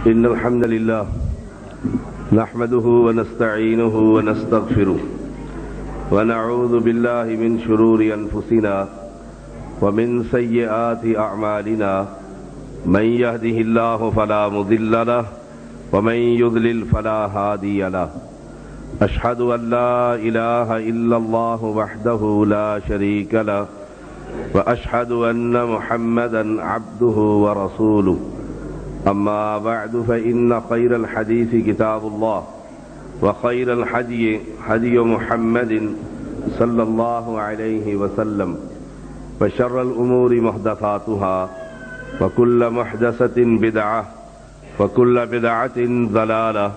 إن الحمد لله نحمده ونستعينه ونستغفره ونعوذ بالله من شرور أنفسنا ومن سيئات أعمالنا من يهده الله فلا مضل له ومن يضلل فلا هادي له أشهد أن لا إله إلا الله وحده لا شريك له وأشهد أن محمدا عبده ورسوله أما بعد فإن خير الحديث كتاب الله وخير الهدي هدي محمد صلى الله عليه وسلم وشر الأمور محدثاتها وكل محدثة بدعة وكل بدعة ضلالة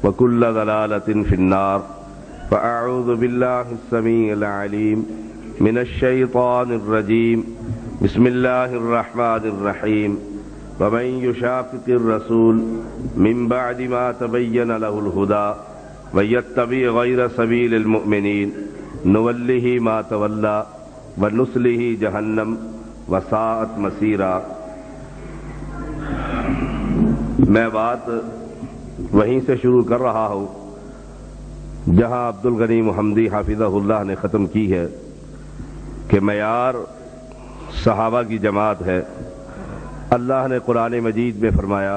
وكل ضلالة في النار فأعوذ بالله السميع العليم من الشيطان الرجيم بسم الله الرحمن الرحيم ومن يشاقق الرسول من بعد ما تبين له الهدى ويتبع غير سبيل المؤمنين نوله ما تولى ونصله جهنم وساءت مصيرا۔ میں بات وہیں سے شروع کر رہا ہوں جہاں عبدالغنی محمدی حافظہ اللہ نے ختم کی ہے کہ معیار صحابہ کی جماعت ہے۔ اللہ نے قرآن مجید میں فرمایا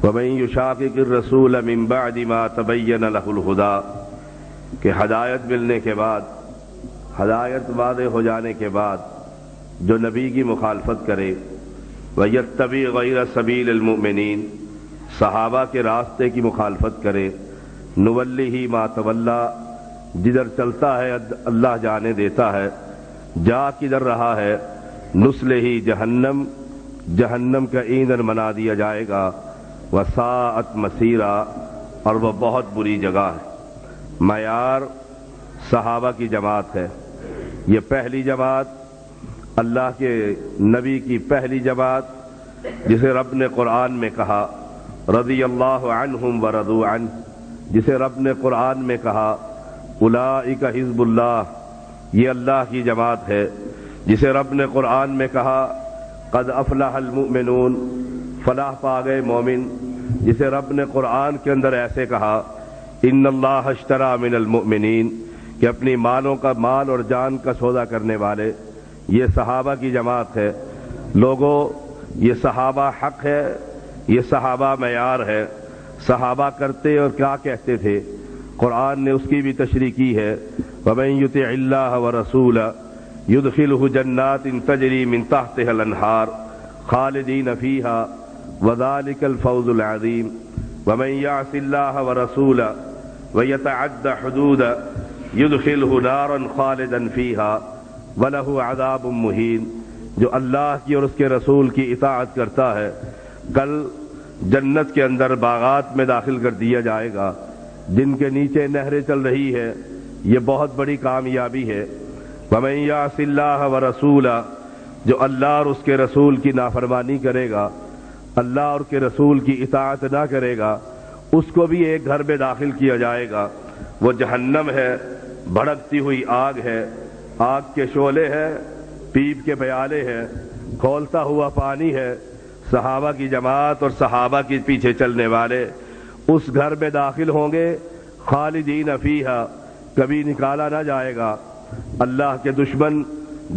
وَمَن يُشَاقِقِ الرَّسُولَ مِن بَعْدِ مَا تَبَيَّنَ لَهُ الْهُدَى کہ ہدایت ملنے کے بعد، ہدایت واضح ہو جانے کے بعد جو نبی کی مخالفت کرے وَيَتَّبِعْ غَيْرَ سَبِيلِ الْمُؤْمِنِينَ صحابہ کے راستے کی مخالفت کرے نُوَلِّهِ مَا تَوَلَّى جدھر چلتا ہے اللہ جانے دیتا ہے، جا کدھر رہا ہے، نصلہ جہنم جہنم کا ایندھن بنا دیا جائے گا، وساءت مصیرا اور وہ بہت بری جگہ ہے۔ معیار صحابہ کی جماعت ہے۔ یہ پہلی جماعت اللہ کے نبی کی پہلی جماعت جسے رب نے قرآن میں کہا رضی اللہ عنہم ورضوا عنہ، جسے رب نے قرآن میں کہا اولئک حزب اللہ، یہ اللہ کی جماعت ہے، جسے رب نے قرآن میں کہا قد افلح المؤمنون، فلاح پا گئے مومن، جسے رب نے قرآن کے اندر ایسے کہا ان اللہ اشتری من المؤمنین کہ اپنی مالوں کا مال اور جان کا سودا کرنے والے، یہ صحابہ کی جماعت ہے۔ لوگوں، یہ صحابہ حق ہے، یہ صحابہ معیار ہے۔ صحابہ کرتے اور کیا کہتے تھے قرآن نے اس کی بھی تشریح کی ہے وَمَن يُطِعِ اللَّهَ وَرَسُولَهُ يُدْخِلْهُ جَنَّاتٍ تَجْرِي مِن تَحْتِهَا الْأَنْهَارُ خَالِدِينَ فِيهَا وَذَلِكَ الْفَوْزُ الْعَظِيمُ وَمَن يَعْصِ اللَّهَ وَرَسُولَهُ وَيَتَعَدَّ حُدُودَهُ يُدْخِلْهُ نَارًا خَالِدًا فِيهَا وَلَهُ عَذَابٌ مُهِينٌ جو اللہ کی اور اس کے رسول کی اطاعت کرتا ہے کل جنت کے اندر باغات میں داخل کر دیا جائے گا جن کے نیچے نہریں چل رہی ہے۔ یہ بہت بڑی کامیابی ہے۔ وَمَن يَعْصِ اللَّهَ وَرَسُولَهُ جو اللہ اور اس کے رسول کی نافرمانی کرے گا، اللہ اور کے رسول کی اطاعت نہ کرے گا، اس کو بھی ایک گھر میں داخل کیا جائے گا، وہ جہنم ہے، بھڑکتی ہوئی آگ ہے، آگ کے شعلے ہیں، پیپ کے پیالے ہیں، کھولتا ہوا پانی ہے۔ صحابہ کی جماعت اور صحابہ کے پیچھے چلنے والے اس گھر میں داخل ہوں گے، خالدین فیہا کبھی نکالا نہ جائے گا۔ اللہ کے دشمن،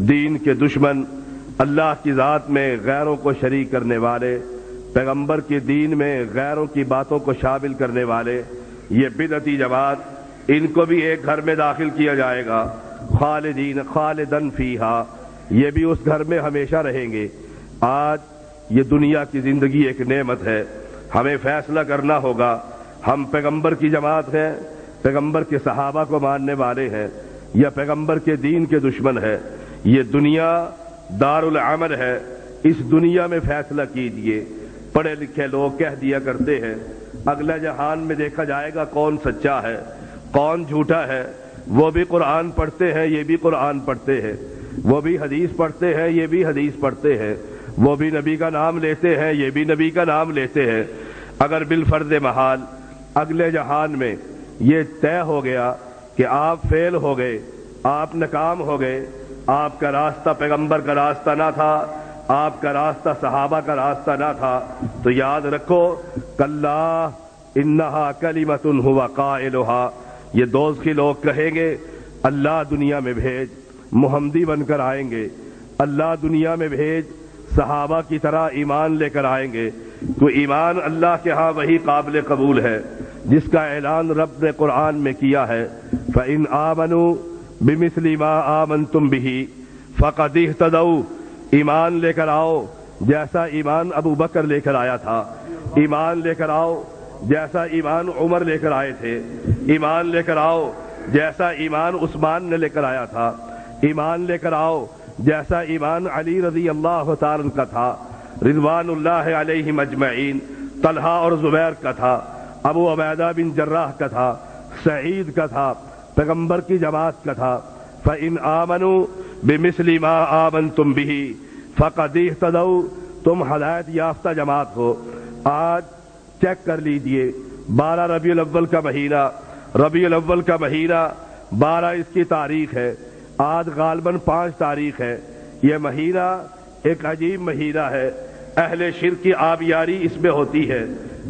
دین کے دشمن، اللہ کی ذات میں غیروں کو شریک کرنے والے، پیغمبر کے دین میں غیروں کی باتوں کو شامل کرنے والے، یہ بدعتی جماعت، ان کو بھی ایک گھر میں داخل کیا جائے گا، خالدن فیہا، یہ بھی اس گھر میں ہمیشہ رہیں گے۔ آج یہ دنیا کی زندگی ایک نعمت ہے، ہمیں فیصلہ کرنا ہوگا ہم پیغمبر کی جماعت ہیں، پیغمبر کے صحابہ کو ماننے والے ہیں، یا پیغمبر کے دین کے دشمن ہے۔ یہ دنیا دار العمل ہے، اس دنیا میں فیصلہ کیجئے۔ پڑھے لکھے لوگ کہہ دیا کرتے ہیں اگلے جہان میں دیکھا جائے گا کون سچا ہے کون جھوٹا ہے۔ وہ بھی قرآن پڑھتے ہیں، یہ بھی قرآن پڑھتے ہیں، وہ بھی حدیث پڑھتے ہیں، یہ بھی حدیث پڑھتے ہیں، وہ بھی نبی کا نام لیتے ہیں، یہ بھی نبی کا نام لیتے ہیں۔ اگر بالفرض محال اگلے جہان میں یہ طے ہو گیا کہ آپ فیل ہو گئے، آپ ناکام ہو گئے، آپ کا راستہ پیغمبر کا راستہ نہ تھا، آپ کا راستہ صحابہ کا راستہ نہ تھا تو یاد رکھو کلا انہا کلمۃ ہوا قائلھا، یہ دوزخی لوگ کہیں گے اللہ دنیا میں بھیج، محمدی بن کر آئیں گے، اللہ دنیا میں بھیج، صحابہ کی طرح ایمان لے کر آئیں گے۔ تو ایمان اللہ کے ہاں وہی قابل قبول ہے جس کا اعلان رب نے قرآن میں کیا ہے، فَإِنْ آمَنُوا بِمِثْلِ مَا آمَنْتُمْ بِهِ فَقَدِ اهْتَدَوْا، ایمان لے کر آؤ جیسا ایمان ابو بکر لے کر آیا تھا، ایمان لے کر آؤ جیسا ایمان عمر لے کر آئے تھے، ایمان لے کر آؤ جیسا ایمان عثمان نے لے کر آیا تھا، ایمان لے کر آؤ جیسا ایمان علی رضی اللہ تعالی کا تھا، رضوان اللہ علیہم اجمعین، طلحہ اور زبیر کا تھا، ابو عبیدہ بن جراح کا تھا، سعید کا تھا، پیغمبر کی جماعت کا تھا۔ فَإِنْ آمَنُوا بِمِثْلِ مَا آمَنْتُمْ بِهِ فَقَدِ اهْتَدَوْا، تم ہدایت یافتہ جماعت ہو۔ آج چیک کر لیجئے 12 ربیع الاول کا مہینہ، ربیع الاول کا مہینہ 12 اس کی تاریخ ہے، آج غالباً 5 تاریخ ہے۔ یہ مہینہ ایک عجیب مہینہ ہے، اہل شرک کی آبیاری اس میں ہوتی ہے،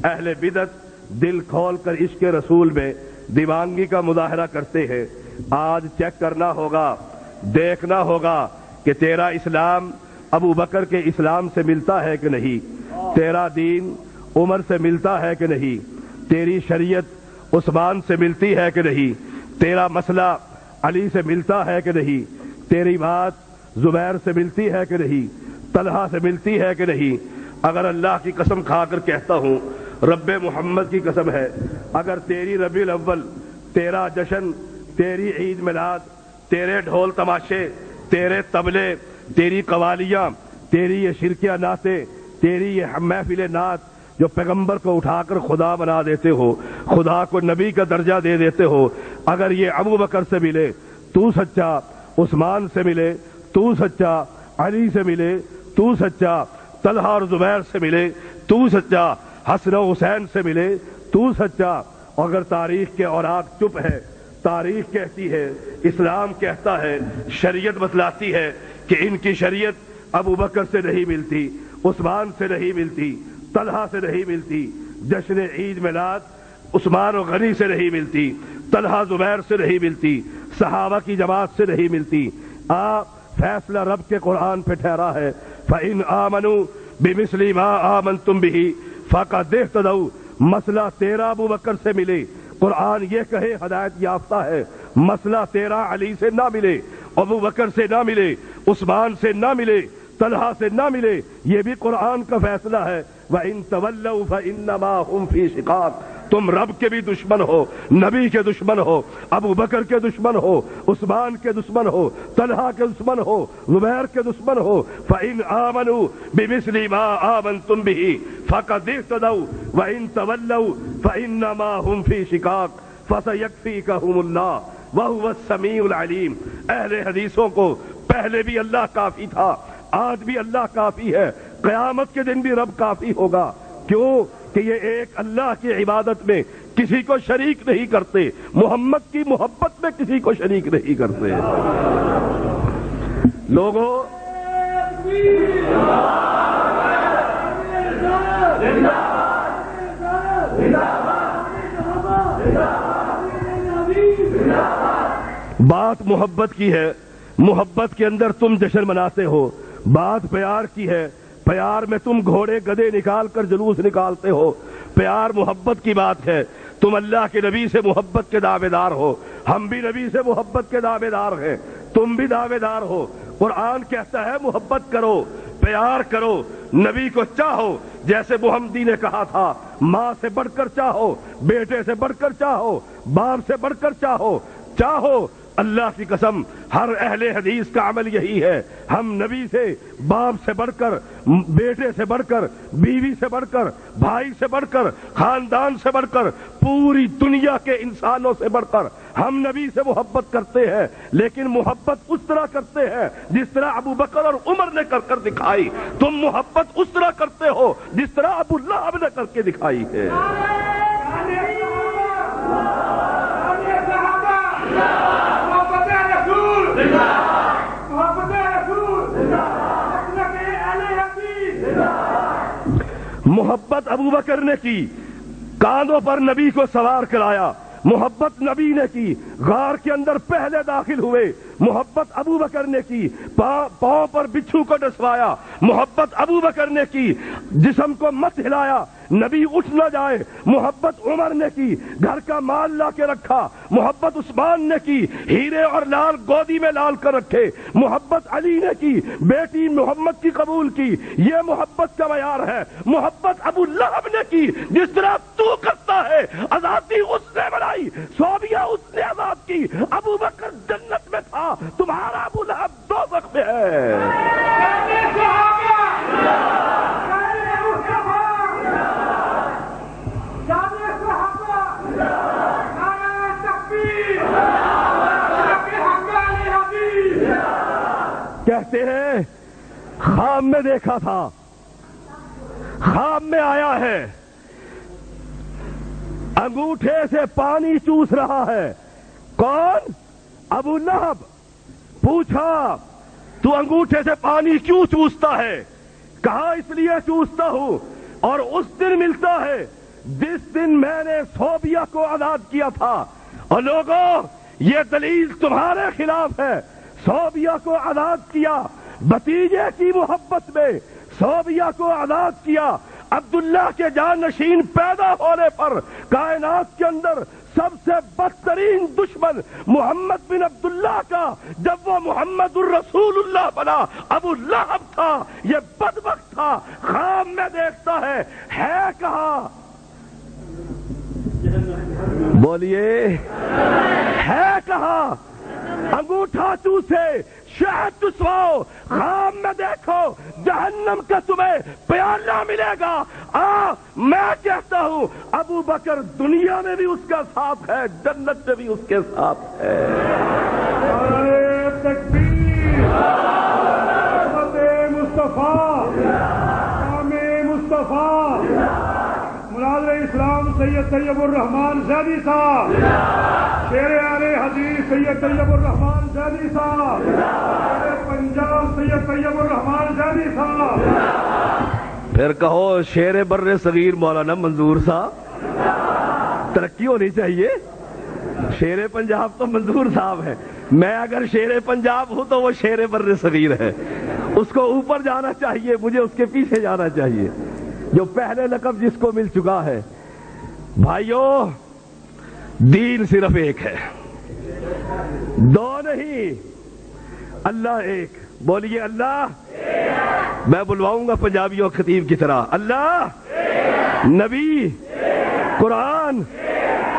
اہل بدعت دل کھول کر عشق رسول میں دیوانگی کا مظاہرہ کرتے ہیں۔ آج چیک کرنا ہوگا، دیکھنا ہوگا کہ تیرا اسلام ابو بکر کے اسلام سے ملتا ہے کہ نہیں، تیرا دین عمر سے ملتا ہے کہ نہیں، تیری شریعت عثمان سے ملتی ہے کہ نہیں، تیرا مسئلہ علی سے ملتا ہے کہ نہیں، تیری بات زبیر سے ملتی ہے کہ نہیں، طلحہ سے ملتی ہے کہ نہیں۔ اگر اللہ کی قسم کھا کر کہتا ہوں، رب محمد کی قسم ہے، اگر تیری ربیع الاول، تیرا جشن، تیری عید میلاد، تیرے ڈھول تماشے، تیرے طبلے، تیری قوالیاں، تیری یہ شرکیہ نعتیں، تیری یہ محفل نعت جو پیغمبر کو اٹھا کر خدا بنا دیتے ہو، خدا کو نبی کا درجہ دے دیتے ہو، اگر یہ ابو بکر سے ملے تو سچا، عثمان سے ملے تو سچا، علی سے ملے تو سچا، طلحہ اور زبیر سے ملے تو سچا، حسن و حسین سے ملے تو سچا۔ اگر تاریخ کے اوراق چپ ہے، تاریخ کہتی ہے، اسلام کہتا ہے، شریعت بتلاتی ہے کہ ان کی شریعت ابو بکر سے نہیں ملتی، عثمان سے نہیں ملتی، طلحہ سے نہیں ملتی، جشن عید میلاد عثمان و غنی سے نہیں ملتی، طلحہ زبیر سے نہیں ملتی، صحابہ کی جماعت سے نہیں ملتی۔ فیصلہ رب کے قرآن پہ ٹھہرا ہے، فَإِنْ آمَنُوا بِمِثْلِ مَا آمَنْتُمْ بِهِ فَقَدِ اهْتَدَوْا، مسئلہ تیرا ابو بکر سے ملے، قرآن یہ کہے ہدایت یافتہ ہے، مسئلہ تیرا علی سے نہ ملے، ابو بکر سے نہ ملے، عثمان سے نہ ملے، طلحہ سے نہ ملے، یہ بھی قرآن کا فیصلہ ہے۔ وَإِن تَوَلَّوْا فَإِنَّمَا هُمْ فِي شِقَاقٍ، تم رب کے بھی دشمن ہو، نبی کے دشمن ہو، ابو بکر کے دشمن ہو، عثمان کے دشمن ہو، طلحہ کے دشمن ہو، زبیر کے دشمن ہو۔ فَإِنْ آمَنُوا بِمِثْلِ مَا آمَنْتُمْ بِهِ فَقَدِ اهْتَدَوْا وَإِن تَوَلَّوْا فَإِنَّمَا هُمْ فِي شِقَاقٍ فَسَيَكْفِيكَهُمُ اللَّهُ وَهُوَ السَّمِيعُ الْعَلِيمُ۔ اہل حدیثوں کو پہلے بھی اللہ کافی تھا، آج بھی اللہ کافی ہے، قیامت کے دن بھی رب کافی ہوگا۔ کیوں کہ یہ ایک اللہ کی عبادت میں کسی کو شریک نہیں کرتے، محمد کی محبت میں کسی کو شریک نہیں کرتے۔ لوگوں بات محبت کی ہے، محبت کے اندر تم جشن مناتے ہو، بات پیار کی ہے، پیار میں تم گھوڑے گدھے نکال کر جلوس نکالتے ہو، پیار محبت کی بات ہے، تم اللہ کے نبی سے محبت کے دعوے دار ہو، ہم بھی نبی سے محبت کے دعوے دار ہیں، تم بھی دعوے دار ہو۔ قرآن کہتا ہے محبت کرو، پیار کرو، نبی کو چاہو، جیسے محمدی نے کہا تھا، ماں سے بڑھ کر چاہو، بیٹے سے بڑھ کر چاہو، باپ سے بڑھ کر چاہو، چاہو۔ اللہ کی قسم ہر اہل حدیث کا عمل یہی ہے، ہم نبی سے، باپ سے بڑھ کر، بیٹے سے بڑھ کر، بیوی سے بڑھ کر، بھائی سے بڑھ کر، خاندان سے بڑھ کر، پوری دنیا کے انسانوں سے بڑھ کر ہم نبی سے محبت کرتے ہیں، لیکن محبت اس طرح کرتے ہیں جس طرح ابو بکر اور عمر نے کر کر دکھائی، تم محبت اس طرح کرتے ہو جس طرح ابو لہب نے کر کے دکھائی ہے۔ محبت ابو بکر نے کی، کاندھوں پر نبی کو سوار کرایا، محبت نبی نے کی، غار کے اندر پہلے داخل ہوئے، محبت ابو بکر نے کی، پاؤں پر بچھو کو ڈسوایا، محبت ابو بکر نے کی، جسم کو مت ہلایا نبی اٹھ نہ جائے، محبت عمر نے کی، گھر کا مال لا کے رکھا، محبت عثمان نے کی، ہیرے اور لال گودی میں لال کر رکھے، محبت علی نے کی، بیٹی محمد کی قبول کی، یہ محبت کا معیار ہے۔ محبت ابو لہب نے کی، جس طرح تو کرتا ہے، آزادی اس نے بنائی، صوبیہ اس نے آزاد کی، ابو بکر جنت میں تھا، تمہارا ابو لہب دوزخ میں ہے۔ کہتے ہیں خواب میں دیکھا تھا، خواب میں آیا ہے، انگوٹھے سے پانی چوس رہا ہے۔ کون؟ ابو لہب۔ پوچھا تو انگوٹھے سے پانی کیوں چوستا ہے؟ کہا اس لیے چوستا ہوں اور اس دن ملتا ہے جس دن میں نے صوبیہ کو آزاد کیا تھا۔ اور لوگوں، یہ دلیل تمہارے خلاف ہے۔ صوبیہ کو آزاد کیا بھتیجے کی محبت میں، صوبیہ کو آزاد کیا عبداللہ کے جانشین پیدا ہونے پر۔ کائنات کے اندر سب سے بدترین دشمن محمد بن عبداللہ کا جب وہ محمد الرسول اللہ بنا، ابو لہب تھا۔ یہ بدبخت تھا، خواب میں دیکھتا ہے کہاں؟ بولیے، ہے کہاں؟ انگوٹھا چوسے، شہد چسواؤ، خواب میں دیکھو جہنم کا تمہیں پیالہ ملے گا۔ میں کہتا ہوں ابو بکر دنیا میں بھی اس کا ساتھ ہے، جنت میں بھی اس کے ساتھ ہے۔ نعرہ تکبیر، محمد مصطفیٰ، نام مصطفیٰ، مناظر اسلام سید طیب الرحمان زیدی صاحب، شیر اہل حدیث سید طیب الرحمان زیدی صاحب، شیر پنجاب سید طیب الرحمان زیدی صاحب۔ پھر کہو شیر بر صغیر مولانا منظور صاحب۔ ترقی ہونی چاہیے۔ شیر پنجاب تو منظور صاحب ہے، میں اگر شیر پنجاب ہوں تو وہ شیر بر صغیر ہے۔ اس کو اوپر جانا چاہیے، مجھے اس کے پیچھے جانا چاہیے، جو پہلے لقب جس کو مل چکا ہے۔ بھائیوں، دین صرف ایک ہے، دو نہیں، اللہ ایک۔ بولیے اللہ۔ میں بلواؤں گا پنجابیوں خطیب کی طرح، اللہ، نبی، قرآن،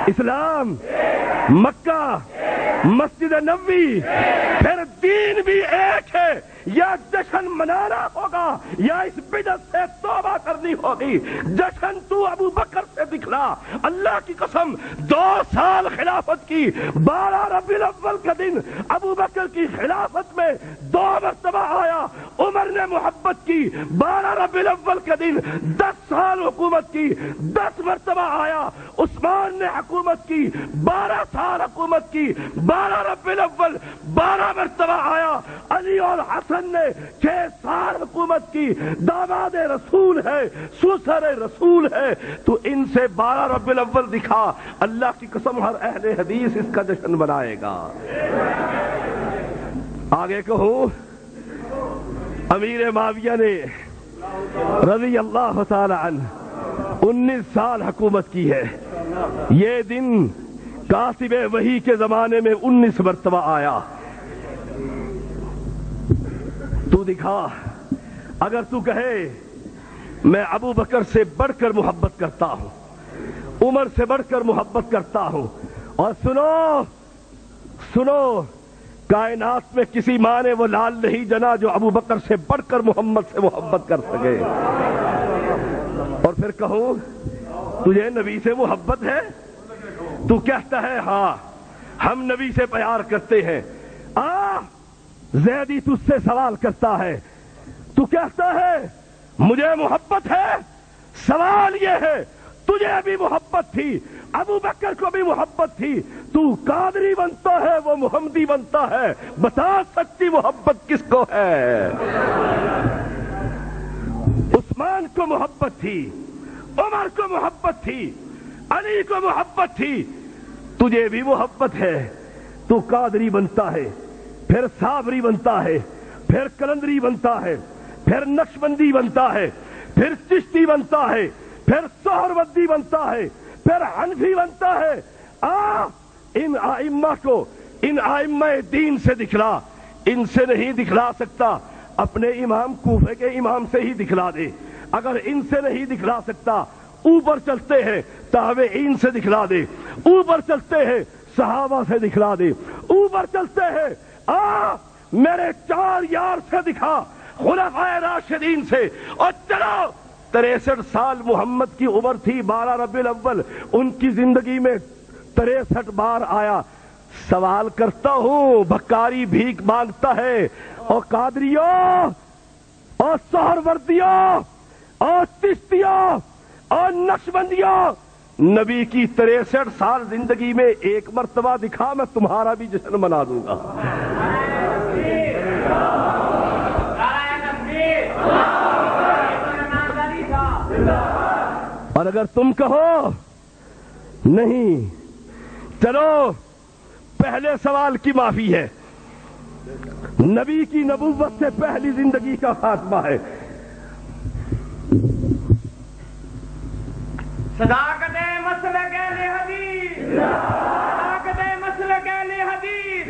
اسلام، مکہ، مسجد نبوی، پھر دین بھی ایک ہے۔ یا جشن منانا ہوگا یا اس بدعت سے توبہ کرنی ہوگی۔ جشن تو ابو بکر سے دکھلا، اللہ کی قسم 2 سال خلافت کی، 12 ربیع الاول کا دن ابو بکر کی خلافت میں 2 مرتبہ آیا۔ عمر نے محبت کی، 12 ربیع الاول کا دن 10 سال حکومت کی، 10 مرتبہ آیا۔ عثمان نے حکومت کی، 12 سال حکومت کی، 12 ربیع الاول 12 مرتبہ آیا۔ علی اور حسن نے 6 سال حکومت کی، داماد رسول ہے، سسر رسول ہے، تو ان سے 12 ربیع الاول دکھا۔ اللہ کی قسم ہر اہل حدیث اس کا جشن منائے گا۔ آگے کہوں، امیر معاویہ نے رضی اللہ تعالی عنہ 19 سال حکومت کی ہے۔ یہ دن کاتب وحی کے زمانے میں 19 مرتبہ آیا۔ تو دکھا، اگر تو کہے میں ابو بکر سے بڑھ کر محبت کرتا ہوں، عمر سے بڑھ کر محبت کرتا ہوں، اور سنو کائنات میں کسی ماں نے وہ لال نہیں جنا جو ابو بکر سے بڑھ کر محمد سے محبت کر سکے، اور پھر کہوں تجھے نبی سے محبت ہے، تو کہتا ہے ہاں ہم نبی سے پیار کرتے ہیں۔ زیدی تجھ سے سوال کرتا ہے، تو کہتا ہے مجھے محبت ہے۔ سوال یہ ہے، تجھے بھی محبت تھی، ابو بکر کو بھی محبت تھی، تو قادری بنتا ہے وہ محمدی بنتا ہے، بتا سکتی محبت کس کو ہے؟ عثمان کو محبت تھی، عمر کو محبت تھی، علی کو محبت تھی، تجھے بھی محبت ہے، تو قادری بنتا ہے، پھر صابری بنتا ہے، پھر کلندری بنتا ہے، پھر نقشبندی بنتا ہے، پھر چشتی بنتا ہے، پھر سہروردی بنتا ہے، پھر حنفی بنتا ہے۔ ان ائمہ کو، ان ائمہ دین سے دکھلا، ان سے نہیں دکھلا سکتا، اپنے امام کوفے کے امام سے ہی دکھلا دے۔ اگر ان سے نہیں دکھلا سکتا، اوپر چلتے ہیں تابعین سے دکھلا دے، اوپر چلتے ہیں صحابہ سے دکھلا دے، اوپر چلتے ہیں میرے 4 یار سے دکھا، خلفائے راشدین سے۔ اور چلو 63 سال محمد کی عمر تھی، 12 ربیع الاول ان کی زندگی میں 63 بار آیا۔ سوال کرتا ہوں، بھکاری بھیک مانگتا ہے، اور قادریوں اور سہروردیوں اور چشتیوں اور نقشبندیوں، نبی کی 63 سال زندگی میں ایک مرتبہ دکھا، میں تمہارا بھی جشن منا دوں گا۔ اور اگر تم کہو نہیں، چلو پہلے سوال کی معافی ہے، نبی کی نبوت سے پہلی زندگی کا خاتمہ ہے۔ صداقت مسلک اہل حدیث، صداقت مسلک اہل حدیث۔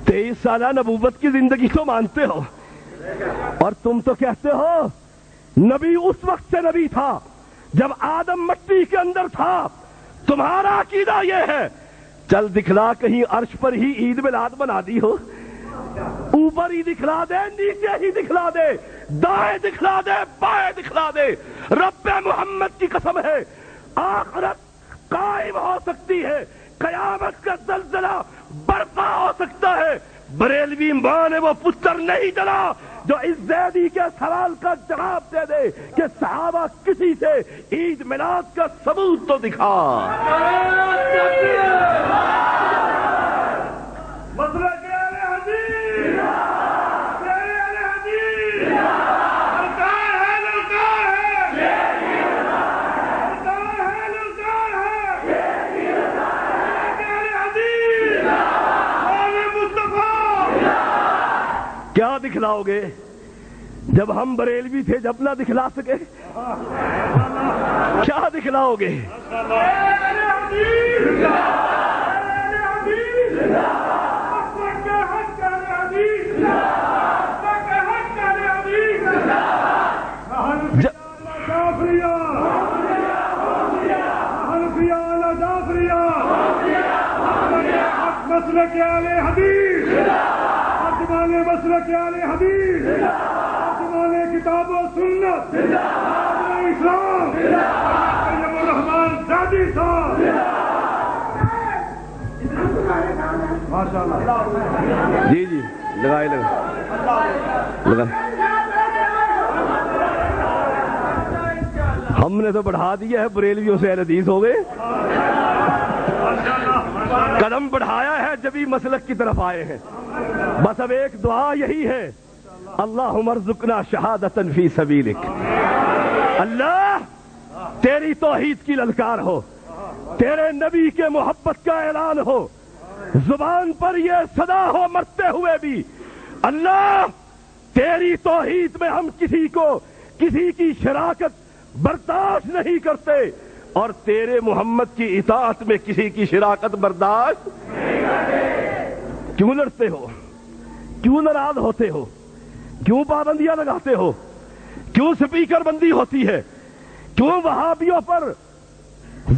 23 سالہ نبوت کی زندگی تو مانتے ہو، اور تم تو کہتے ہو نبی اس وقت سے نبی تھا جب آدم مٹی کے اندر تھا۔ تمہارا عقیدہ یہ ہے، چل دکھلا کہیں عرش پر ہی عید میلاد بنا دی ہو، اوپر ہی دکھلا دے، نیچے ہی دکھلا دے، دائیں دکھلا دے، بائیں دکھلا دے۔ رب محمد کی قسم ہے، آخرت قائم ہو سکتی ہے، قیامت کا زلزلہ برپا ہو سکتا ہے، بریلوی ماں نے وہ پتر نہیں چلا جو اس زیدی کے سوال کا جواب دے دے کہ صحابہ کسی سے عید میلاد کا ثبوت تو دکھا۔ کیا دکھلاؤ گے؟ جب ہم بریلوی تھے جب نہ دکھلا سکے، کیا دکھلاؤ گے؟ مسلک اہل حدیث، مسلک اہل حدیث، زمانے کتاب و سنت، اسلام، طیب الرحمان زادی صاحب، ماشاءاللہ۔ جی جی لگائے لگا، ہم نے تو بڑھا دیا ہے، بریلویوں سے اہل حدیث ہو گئے، قدم بڑھایا ہے جبھی مسلک کی طرف آئے ہیں۔ بس اب ایک دعا یہی ہے، اللہم ارزقنا شہادتا فی سبیلک۔ اللہ تیری توحید کی للکار ہو، تیرے نبی کے محبت کا اعلان ہو، زبان پر یہ صدا ہو مرتے ہوئے بھی، اللہ تیری توحید میں ہم کسی کی شراکت برداشت نہیں کرتے، اور تیرے محمد کی اطاعت میں کسی کی شراکت برداشت نہیں کرتے۔ کیوں لڑتے ہو؟ کیوں ناراض ہوتے ہو؟ کیوں پابندیاں لگاتے ہو؟ کیوں سپیکر بندی ہوتی ہے؟ کیوں وہابیوں پر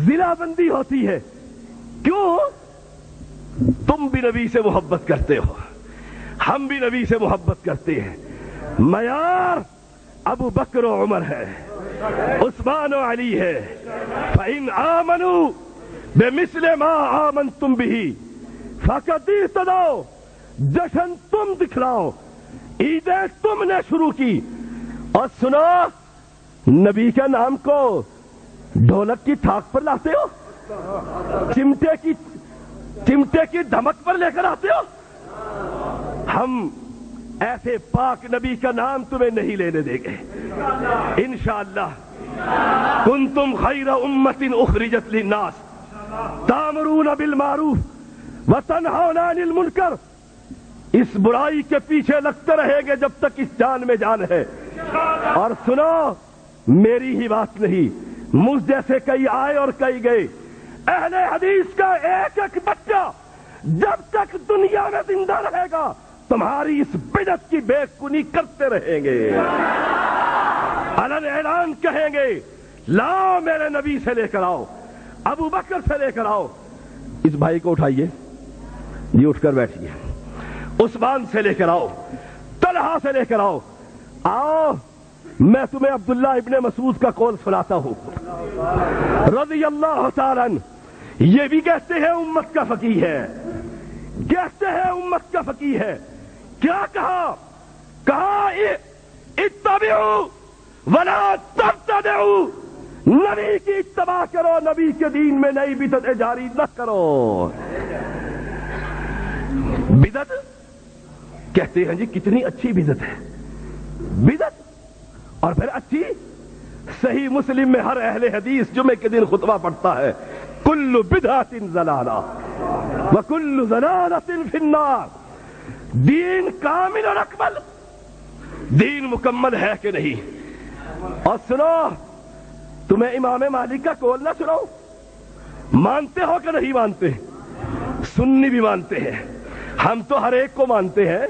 ضلع بندی ہوتی ہے؟ کیوں؟ تم بھی نبی سے محبت کرتے ہو، ہم بھی نبی سے محبت کرتے ہیں۔ معیار ابو بکر و عمر ہے، عثمان و علی ہے۔ فَإِنْ آمَنُوا بِمِثْلِ مَا آمَنْتُمْ بِهِ فَقَدْ اهْتَدَوْا۔ جشن تم دکھلاؤ، عیدیں تم نے شروع کی، اور سنو نبی کے نام کو ڈھولک کی تھاک پر لاتے ہو، چمٹے کی دھمک پر لے کر آتے ہو۔ ہم ایسے پاک نبی کا نام تمہیں نہیں لینے دیں گے انشاءاللہ۔ کنتم خیر امت اخرجت للناس تامرون بالمعروف وتنہون عن المنکر. اس برائی کے پیچھے لگتے رہیں گے جب تک اس جان میں جان ہے. اور سنو، میری ہی بات نہیں، مجھ جیسے کئی آئے اور کئی گئے. اہل حدیث کا ایک ایک بچہ جب تک دنیا میں زندہ رہے گا تمہاری اس بدعت کی بے کنی کرتے رہیں گے. علن اعلان کہیں گے لاؤ میرے نبی سے لے کر آؤ، ابو بکر سے لے کر آؤ. اس بھائی کو اٹھائیے جی، اٹھ کر بیٹھیے. عثمان سے لے کر آؤ، طلحہ سے لے کر آؤ. آؤ میں تمہیں عبداللہ ابن مسعود کا قول سناتا ہوں رضی اللہ تعالیٰ عنہ. یہ بھی کہتے ہیں امت کا فقیہ ہے، کہتے ہیں امت کا فقیہ ہے. کیا کہا اتبعوا ولا تبتدعوا. نبی کی اتباع کرو، نبی کے دین میں نئی بدعت جاری نہ کرو. بدعت کہتے ہیں جی کتنی اچھی بدعت ہے بدعت، اور پھر اچھی. صحیح مسلم میں ہر اہل حدیث جمعے کے دن خطبہ پڑھتا ہے کل بدعت ضلالہ وکل ضلالۃ فی النار. دین کامل اور اکمل، دین مکمل ہے کہ نہیں؟ اور سنو، تمہیں امام مالک کا قول نہ سناؤ، مانتے ہو کہ نہیں مانتے؟ سنی بھی مانتے ہیں، ہم تو ہر ایک کو مانتے ہیں،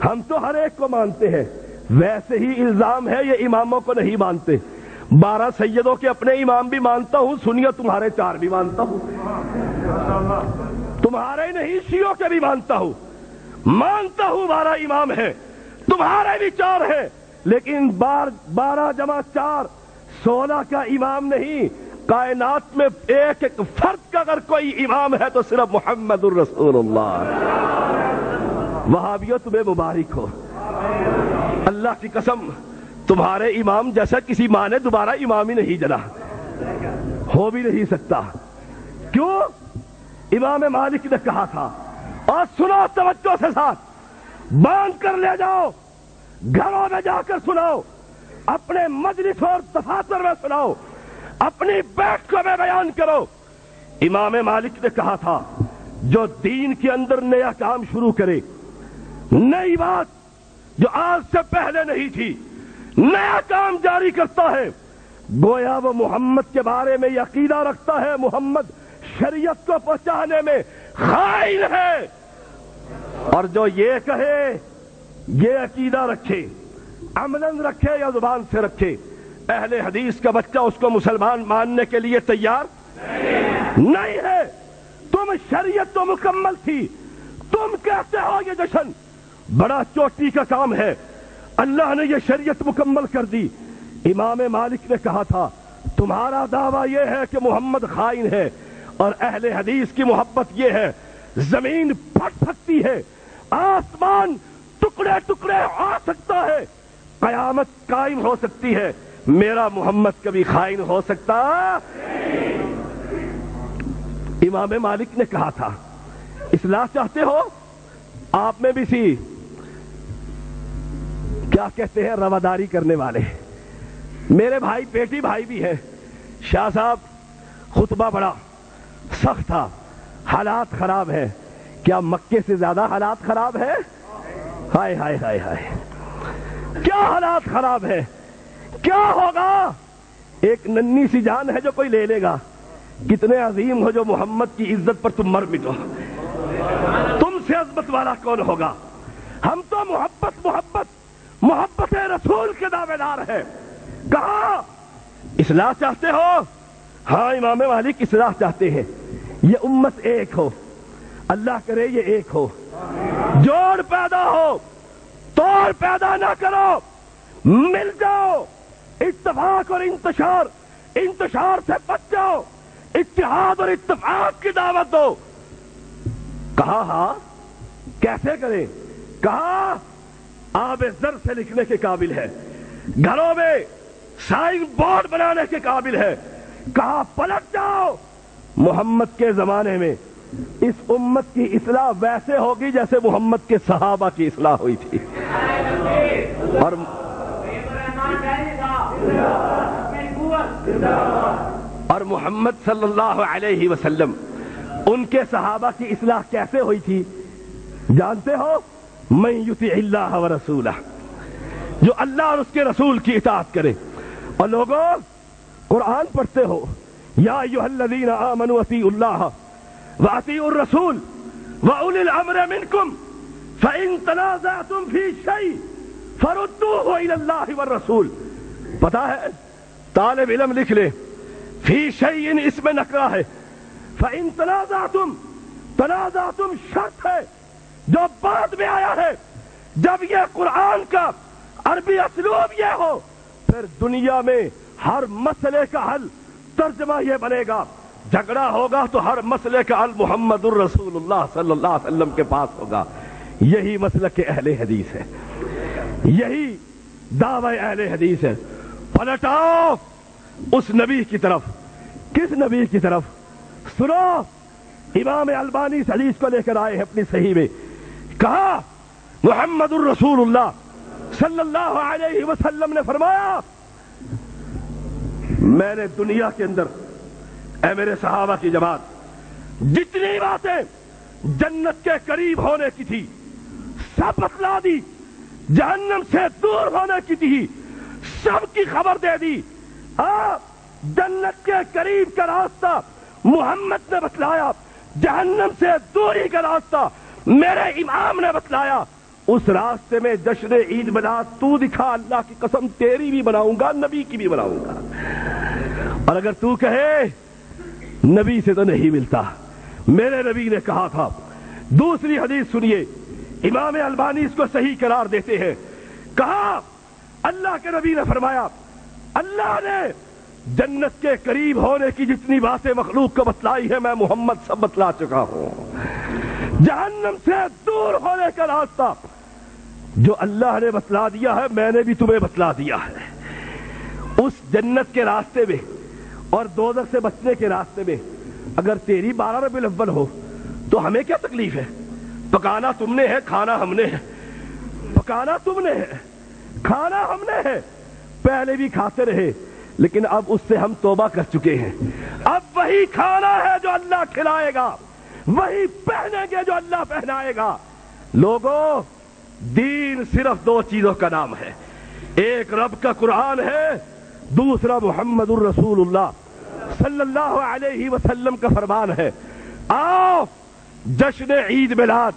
ہم تو ہر ایک کو مانتے ہیں. ویسے ہی الزام ہے یہ اماموں کو نہیں مانتے. 12 سیدوں کے اپنے امام بھی مانتا ہوں، سنیے تمہارے 4 بھی مانتا ہوں. تمہارے نہیں شیعوں کے بھی مانتا ہوں، مانتا ہوں 12 امام ہیں، تمہارے بھی 4 ہیں. لیکن 12 جمع 4 16 کا امام نہیں. کائنات میں ایک ایک فرد کا اگر کوئی امام ہے تو صرف محمد الرسول اللہ. وہابیوں تمہیں مبارک ہو، اللہ کی قسم تمہارے امام جیسا کسی ماں نے دوبارہ امام ہی نہیں جنا، ہو بھی نہیں سکتا. کیوں؟ امام مالک نے کہا تھا. اور سنو توجہ سے ساتھ، باندھ کر لے جاؤ، گھروں میں جا کر سناؤ، اپنے مجلس اور دفاتر میں سناؤ، اپنی بیٹھکوں میں بیان کرو. امام مالک نے کہا تھا جو دین کے اندر نیا کام شروع کرے، نئی بات جو آج سے پہلے نہیں تھی، نیا کام جاری کرتا ہے، گویا وہ محمد کے بارے میں یہ عقیدہ رکھتا ہے محمد شریعت کو پہنچانے میں خائن ہے. اور جو یہ کہے، یہ عقیدہ رکھے، عملاً رکھے یا زبان سے رکھے، اہل حدیث کا بچہ اس کو مسلمان ماننے کے لیے تیار نہیں ہے. تم شریعت تو مکمل تھی، تم کہتے ہو یہ جشن بڑا چوٹی کا کام ہے، اللہ نے یہ شریعت مکمل کر دی. امام مالک نے کہا تھا تمہارا دعویٰ یہ ہے کہ محمد خائن ہے، اور اہل حدیث کی محبت یہ ہے زمین پھٹ سکتی ہے، آسمان ٹکڑے ٹکڑے آ سکتا ہے، قیامت قائم ہو سکتی ہے، میرا محمد کبھی خائن ہو سکتا؟ امام مالک نے کہا تھا اصلاح چاہتے ہو؟ آپ میں بھی سی کیا کہتے ہیں رواداری کرنے والے. میرے بھائی بیٹی بھائی بھی ہیں. شاہ صاحب خطبہ بڑا سخت تھا، حالات خراب ہیں. کیا مکے سے زیادہ حالات خراب ہیں؟ ہائے ہائے ہائے ہائے، کیا حالات خراب ہیں. کیا ہوگا؟ ایک ننھی سی جان ہے جو کوئی لے لے گا. کتنے عظیم ہو جو محمد کی عزت پر تم مر مٹو. تم سے عظمت والا کون ہوگا؟ ہم تو محبت محبت محبت رسول کے دعوے دار ہیں. کہا اصلاح چاہتے ہو؟ ہاں امام مالک اصلاح چاہتے ہیں. یہ امت ایک ہو، اللہ کرے یہ ایک ہو، جوڑ پیدا ہو، توڑ پیدا نہ کرو، مل جاؤ، اتفاق اور انتشار سے بچ جاؤ، اتحاد اور اتفاق کی دعوت دو. کہا ہاں کیسے کریں؟ کہا آب زر سے لکھنے کے قابل ہے، گھروں میں سائن بورڈ بنانے کے قابل ہے. کہا پلٹ جاؤ، محمد کے زمانے میں اس امت کی اصلاح ویسے ہوگی جیسے محمد کے صحابہ کی اصلاح ہوئی تھی. اور اور محمد صلی اللہ علیہ وسلم ان کے صحابہ کی اصلاح کیسے ہوئی تھی جانتے ہو؟ من یطع اللہ ورسولہ، جو اللہ اور اس کے رسول کی اطاعت کرے۔ اور لوگوں قرآن پڑھتے ہو، یا ایھا الذین آمنوا اطیعوا اللہ واطیعوا الرسول واولی الامر منکم فان تنازعتم فی شیء فردوه الی اللہ والرسول۔ پتا ہے طالب علم لکھ لے، فی شیء اس میں نکرہ ہے، فان تنازعتم شرط ہے جو بعد میں آیا ہے۔ جب یہ قرآن کا عربی اسلوب یہ ہو پھر دنیا میں ہر مسئلے کا حل ترجمہ یہ بنے گا، جھگڑا ہوگا تو ہر مسئلے کا حل محمد الرسول اللہ صلی اللہ علیہ وسلم کے پاس ہوگا۔ یہی مسلک اہل حدیث ہے، یہی دعوی اہل حدیث ہے۔ پلٹاؤ اس نبی کی طرف۔ کس نبی کی طرف؟ سنو، امام البانی اس حدیث کو لے کر آئے ہیں اپنی صحیح میں، کہا محمد الرسول اللہ صلی اللہ علیہ وسلم نے فرمایا، میں نے دنیا کے اندر اے میرے صحابہ کی جماعت جتنی باتیں جنت کے قریب ہونے کی تھی سب بتلا دی، جہنم سے دور ہونے کی تھی سب کی خبر دے دی۔ جنت کے قریب کا راستہ محمد نے بتلایا، جہنم سے دوری کا راستہ میرے امام نے بتلایا۔ اس راستے میں جشن عید بنا تو دکھا، اللہ کی قسم تیری بھی بناؤں گا، نبی کی بھی بناؤں گا۔ اور اگر تو کہے نبی سے تو نہیں ملتا، میرے نبی نے کہا تھا۔ دوسری حدیث سنیے، امام البانی اس کو صحیح قرار دیتے ہیں، کہا اللہ کے نبی نے فرمایا، اللہ نے جنت کے قریب ہونے کی جتنی باتیں مخلوق کو بتلائی ہے میں محمد سب بتلا چکا ہوں۔ جہنم سے دور ہونے کا راستہ جو اللہ نے بتلا دیا ہے میں نے بھی تمہیں بتلا دیا ہے۔ اس جنت کے راستے میں اور دوزخ سے بچنے کے راستے میں اگر تیری 12 ربیع الاول ہو تو ہمیں کیا تکلیف ہے؟ پکانا تم نے ہے، کھانا ہم نے ہے۔ پکانا تم نے ہے، کھانا ہم نے ہے، پہلے بھی کھاتے رہے لیکن اب اس سے ہم توبہ کر چکے ہیں۔ اب وہی کھانا ہے جو اللہ کھلائے گا، وہی پہنیں گے جو اللہ پہنائے گا۔ لوگوں دین صرف 2 چیزوں کا نام ہے، ایک رب کا قرآن ہے، دوسرا محمد الرسول اللہ صلی اللہ علیہ وسلم کا فرمان ہے۔ آؤ جشن عید میلاد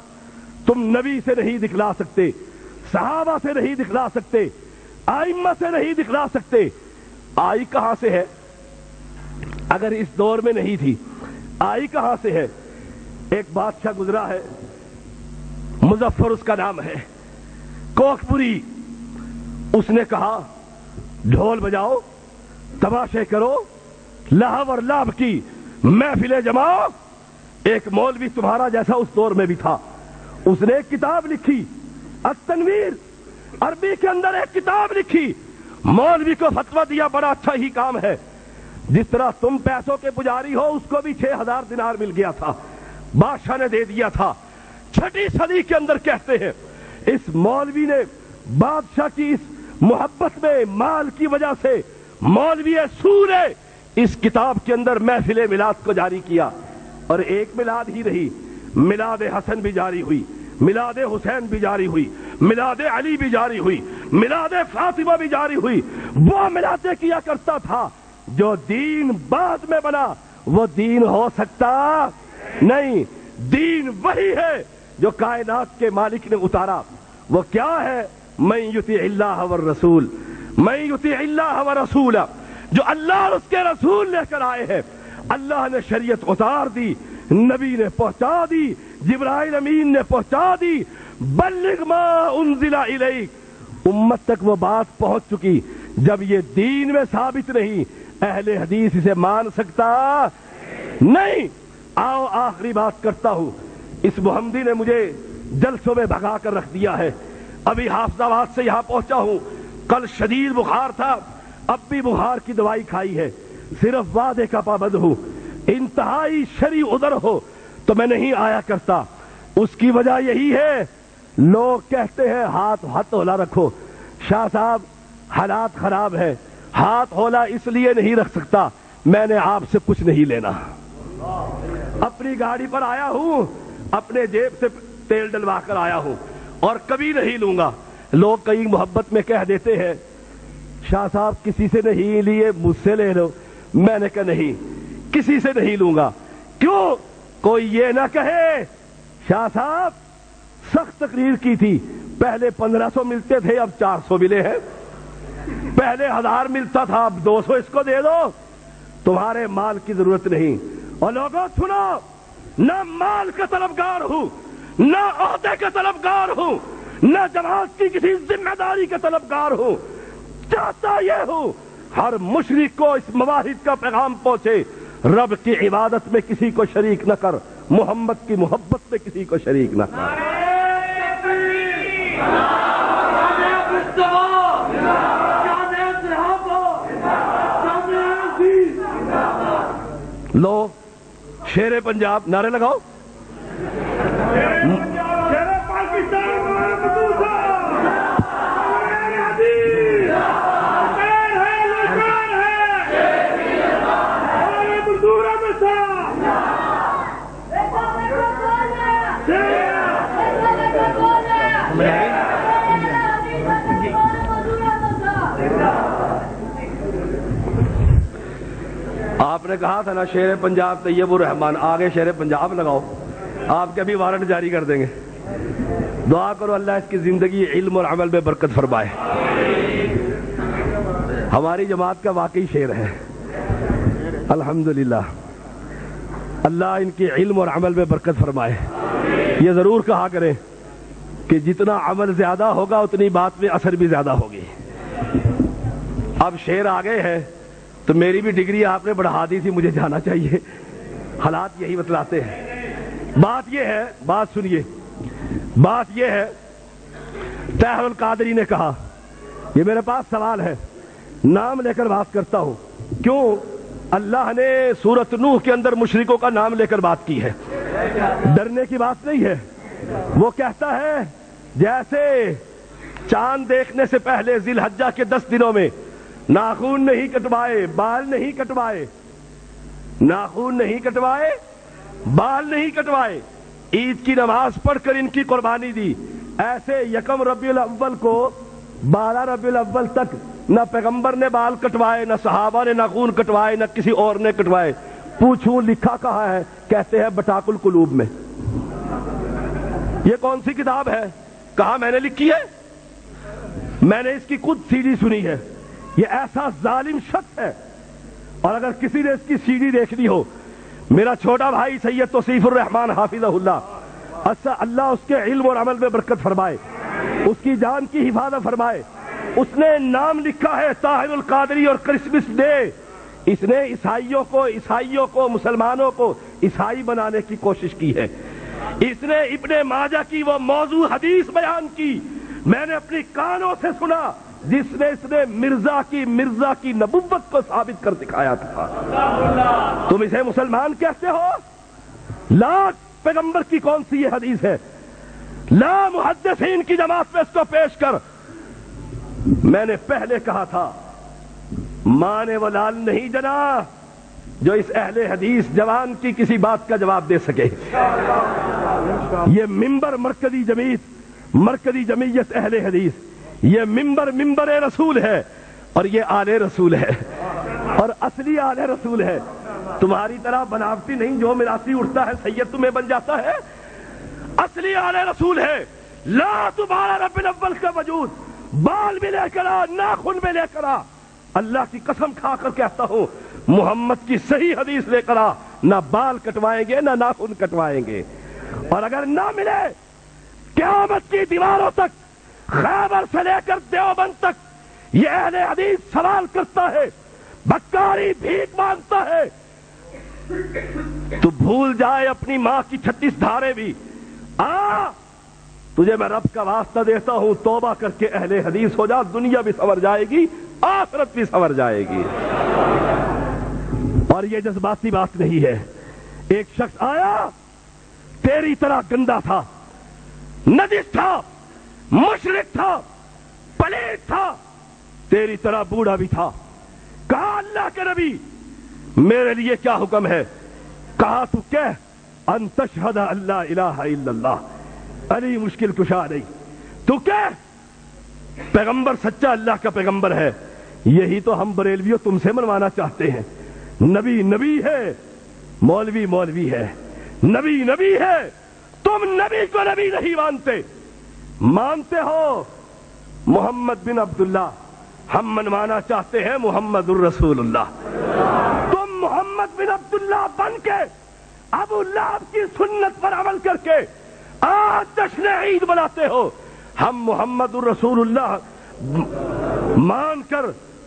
تم نبی سے نہیں دکھلا سکتے، صحابہ سے نہیں دکھلا سکتے، ائمہ سے نہیں دکھلا سکتے۔ آئی کہاں سے ہے؟ اگر اس دور میں نہیں تھی آئی کہاں سے ہے؟ ایک بادشاہ گزرا ہے، مظفر اس کا نام ہے، کوک پوری۔ اس نے کہا ڈھول بجاؤ، تماشے کرو، لہو اور لعب کی محفلیں جماؤ۔ ایک مولوی تمہارا جیسا اس دور میں بھی تھا، اس نے ایک کتاب لکھی التنویر، عربی کے اندر ایک کتاب لکھی، مولوی کو فتویٰ دیا بڑا اچھا ہی کام ہے، جس طرح تم پیسوں کے پجاری ہو اس کو بھی 6000 دینار مل گیا تھا، بادشاہ نے دے دیا تھا۔ 6ویں صدی کے اندر کہتے ہیں اس مولوی نے بادشاہ کی اس محبت میں مال کی وجہ سے مولوی سور نے اس کتاب کے اندر محفل میلاد کو جاری کیا، اور ایک میلاد ہی رہی، میلاد حسن بھی جاری ہوئی، میلاد حسین بھی جاری ہوئی، میلاد علی بھی جاری ہوئی، میلاد فاطمہ بھی جاری ہوئی۔ وہ میلادیں کیا کرتا تھا۔ جو دین بعد میں بنا وہ دین ہو سکتا نہیں، دین وہی ہے جو کائنات کے مالک نے اتارا۔ وہ کیا ہے؟ من یطع اللہ والرسول، من یطع اللہ والرسول، جو اللہ اور اس کے رسول لے کر آئے ہیں۔ اللہ نے شریعت اتار دی، نبی نے پہنچا دی، جبرائیل امین نے پہنچا دی، بلغ ما انزل الیک، امت تک وہ بات پہنچ چکی۔ جب یہ دین میں ثابت نہیں اہل حدیث اسے مان سکتا نہیں۔ آؤ آخری بات کرتا ہوں، اس محمدی نے مجھے جلسوں میں بھگا کر رکھ دیا ہے، ابھی حافظ آباد سے یہاں پہنچا ہوں، کل شدید بخار تھا، اب بھی بخار کی دوائی کھائی ہے، صرف وعدے کا پابند ہوں، انتہائی شرعی عذر ہو تو میں نہیں آیا کرتا۔ اس کی وجہ یہی ہے لوگ کہتے ہیں ہاتھ ہتھولا رکھو، شاہ صاحب حالات خراب ہے، ہاتھ ہولا اس لیے نہیں رکھ سکتا میں نے آپ سے کچھ نہیں لینا، اپنی گاڑی پر آیا ہوں، اپنے جیب سے تیل ڈلوا کر آیا ہوں اور کبھی نہیں لوں گا۔ لوگ کئی محبت میں کہہ دیتے ہیں شاہ صاحب کسی سے نہیں لیے مجھ سے لے لو، میں نے کہا نہیں کسی سے نہیں لوں گا۔ کیوں؟ کوئی یہ نہ کہے شاہ صاحب سخت تقریر کی تھی، پہلے 1500 ملتے تھے اب 400 ملے ہیں، پہلے 1000 ملتا تھا اب 200 اس کو دے دو، تمہارے مال کی ضرورت نہیں۔ اور لوگوں سنو، نہ مال کا طلبگار ہوں، نہ عہدے کا طلبگار ہوں، نہ جماعت کی کسی ذمہ داری کا طلبگار ہوں، چاہتا یہ ہوں ہر مشرک کو اس مواحد کا پیغام پہنچے، رب کی عبادت میں کسی کو شریک نہ کر، محمد کی محبت میں کسی کو شریک نہ کر۔ لو شیر پنجاب نعرے لگاؤ، آپ نے کہا تھا نا شیر پنجاب طیب الرحمان، آگے شیر پنجاب لگاؤ، آپ کے بھی وارنٹ جاری کر دیں گے۔ دعا کرو اللہ اس کی زندگی علم اور عمل میں برکت فرمائے۔ ہماری جماعت کا واقعی شیر ہے الحمدللہ، اللہ ان کی علم اور عمل میں برکت فرمائے۔ یہ ضرور کہا کریں کہ جتنا عمل زیادہ ہوگا اتنی بات میں اثر بھی زیادہ ہوگی۔ اب شیر آگے ہے تو میری بھی ڈگری آپ نے بڑھا دی تھی، مجھے جانا چاہیے، حالات یہی بتلاتے ہیں۔ بات یہ ہے، بات سنیے، بات یہ ہے، طاہر القادری نے کہا یہ میرے پاس سوال ہے، نام لے کر بات کرتا ہوں۔ کیوں؟ اللہ نے سورۃ نوح کے اندر مشرکوں کا نام لے کر بات کی ہے، ڈرنے کی بات نہیں ہے۔ وہ کہتا ہے جیسے چاند دیکھنے سے پہلے ذی الحجہ کے 10 دنوں میں ناخون نہیں کٹوائے، بال نہیں کٹوائے، ناخون نہیں کٹوائے، بال نہیں کٹوائے، عید کی نماز پڑھ کر ان کی قربانی دی، ایسے یکم ربیع الاول کو 12 ربیع الاول تک نہ پیغمبر نے بال کٹوائے، نہ صحابہ نے ناخون کٹوائے، نہ کسی اور نے کٹوائے۔ پوچھوں لکھا کہاں ہے؟ کہتے ہیں بٹاک القلوب میں۔ یہ کون سی کتاب ہے؟ کہا میں نے لکھی ہے، میں نے اس کی خود سی ڈی سنی ہے۔ یہ ایسا ظالم شخص ہے، اور اگر کسی نے اس کی سی ڈی دیکھنی ہو، میرا چھوٹا بھائی سید توصیف الرحمان حافظہ اللہ، اللہ اس کے علم اور عمل میں برکت فرمائے، اس کی جان کی حفاظت فرمائے۔ اس نے نام لکھا ہے طاہر القادری اور کرسمس ڈے۔ اس نے عیسائیوں کو مسلمانوں کو عیسائی بنانے کی کوشش کی ہے۔ اس نے ابن ماجہ کی وہ موضوع حدیث بیان کی، میں نے اپنی کانوں سے سنا، جس نے اس نے مرزا کی نبوت کو ثابت کر دکھایا تھا۔ تم اسے مسلمان کہتے ہو؟ لا پیغمبر کی کون سی یہ حدیث ہے؟ لا محدثین کی جماعت میں اس کو پیش کر۔ میں نے پہلے کہا تھا مانے وہ لال نہیں جنا جو اس اہل حدیث جوان کی کسی بات کا جواب دے سکے۔ یہ ممبر مرکزی جمعیت اہل حدیث، یہ ممبر رسول ہے، اور یہ آل رسول ہے، اور اصلی آل رسول ہے۔ تمہاری طرح بناوٹی نہیں، جو مراسی اٹھتا ہے سید تمہیں بن جاتا ہے۔ اصلی آل رسول ہے۔ لا تمہارا رب الاول کا وجود، بال بھی لے کر آ، ناخن بھی لے کر آ۔ اللہ کی قسم کھا کر کہتا ہوں محمد کی صحیح حدیث لے کر آ، نہ بال کٹوائیں گے نہ ناخن کٹوائیں گے۔ اور اگر نہ ملے، قیامت کی دیواروں تک، خیبر سے لے کر دیوبند تک یہ اہل حدیث سوال کرتا ہے، بکاری بھیک مانگتا ہے۔ تو بھول جائے اپنی ماں کی 36 دھارے بھی، آ تجھے میں رب کا واسطہ دیتا ہوں، توبہ کر کے اہل حدیث ہو جا، دنیا بھی سنور جائے گی، آخرت بھی سنور جائے گی۔ اور یہ جذباتی بات نہیں ہے۔ ایک شخص آیا تیری طرح گندا تھا، نجس تھا، مشرک تھا، پلیت تھا، تیری طرح بوڑھا بھی تھا، اللہ کے نبی میرے لیے کیا حکم ہے؟ کہا تو کہہ ان تشہد اللہ الہ الا اللہ، علی مشکل کشا نہیں، تو کہہ پیغمبر سچا اللہ کا پیغمبر ہے۔ یہی تو ہم بریلویوں تم سے منوانا چاہتے ہیں۔ نبی نبی ہے، مولوی مولوی ہے، نبی نبی ہے، تم نبی کو نبی نہیں مانتے، مانتے ہو محمد بن عبداللہ، ہم منوانا چاہتے ہیں محمد الرسول اللہ۔ تم محمد بن عبداللہ بن کے ابو لہب کی سنت پر عمل کر کے آج جشن عید مناتے ہو، ہم محمد الرسول اللہ مان کر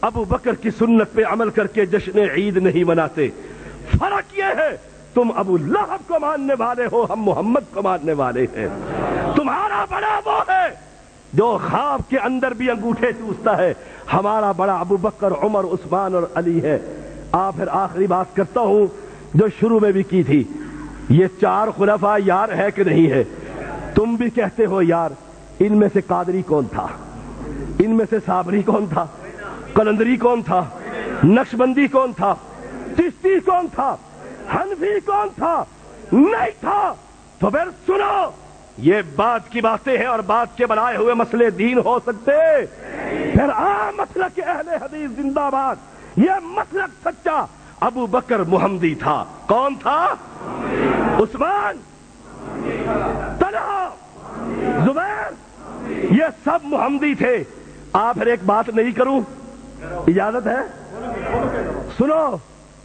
ابو بکر کی سنت پہ عمل کر کے جشن عید نہیں مناتے۔ فرق یہ ہے تم ابو لہب کو ماننے والے ہو، ہم محمد کو ماننے والے ہیں۔ تمہارا بڑا وہ ہے جو خواب کے اندر بھی انگوٹھے چوستا ہے، ہمارا بڑا ابو بکر، عمر، عثمان اور علی ہے۔ پھر آخری بات کرتا ہوں جو شروع میں بھی کی تھی، یہ چار خلفاء یار ہے کہ نہیں ہے؟ تم بھی کہتے ہو یار، ان میں سے قادری کون تھا؟ ان میں سے صابری کون تھا؟ قلندری کون تھا؟ نقشبندی کون تھا؟ چشتی کون تھا؟ حنفی کون تھا؟ نہیں تھا۔ تو پھر سنو، یہ بات کی باتیں ہیں اور بات کے بنائے ہوئے مسئلے دین ہو سکتے؟ پھر مسلک اہل حدیث زندہ باد، یہ مسلک سچا ابو بکر محمدی تھا۔ کون تھا؟ عثمان، طلحہ، زبیر، یہ سب محمدی تھے۔ پھر ایک بات نہیں کروں؟ اجازت ہے؟ سنو،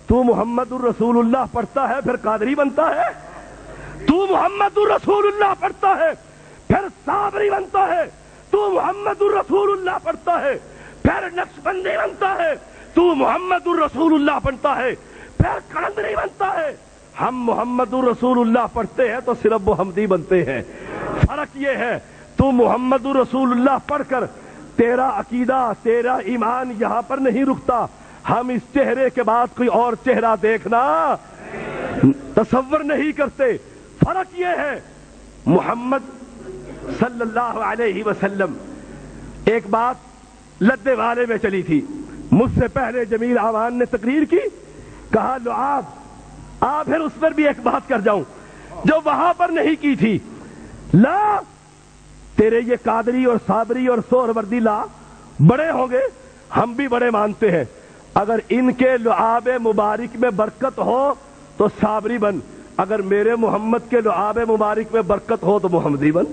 تو محمد الرسول اللہ پڑھتا ہے پھر قادری بنتا ہے، تو محمد الرسول اللہ پڑھتا ہے پھر صابری بنتا ہے، تو محمد الرسول اللہ پڑھتا ہے پھر نقشبندی بنتا ہے، تو محمد الرسول اللہ پڑھتا ہے پھر قلندری بنتا ہے۔ ہم محمد الرسول اللہ پڑھتے ہیں تو صرف محمدی بنتے ہیں۔ فرق یہ ہے تو محمد الرسول اللہ پڑھ کر تیرا عقیدہ، تیرا ایمان یہاں پر نہیں رکتا، ہم اس چہرے کے بعد کوئی اور چہرہ دیکھنا تصور نہیں کرتے۔ فرق یہ ہے، محمد صلی اللہ علیہ وسلم، ایک بات لدے والے میں چلی تھی، مجھ سے پہلے جمیل آوان نے تقریر کی، کہا لعاب، پھر اس پر بھی ایک بات کر جاؤں جو وہاں پر نہیں کی تھی۔ لا، تیرے یہ قادری اور صابری اور سہروردی لا بڑے ہوں گے، ہم بھی بڑے مانتے ہیں، اگر ان کے لعاب مبارک میں برکت ہو تو صابری بن، اگر میرے محمد کے لعاب مبارک میں برکت ہو تو محمدی بن۔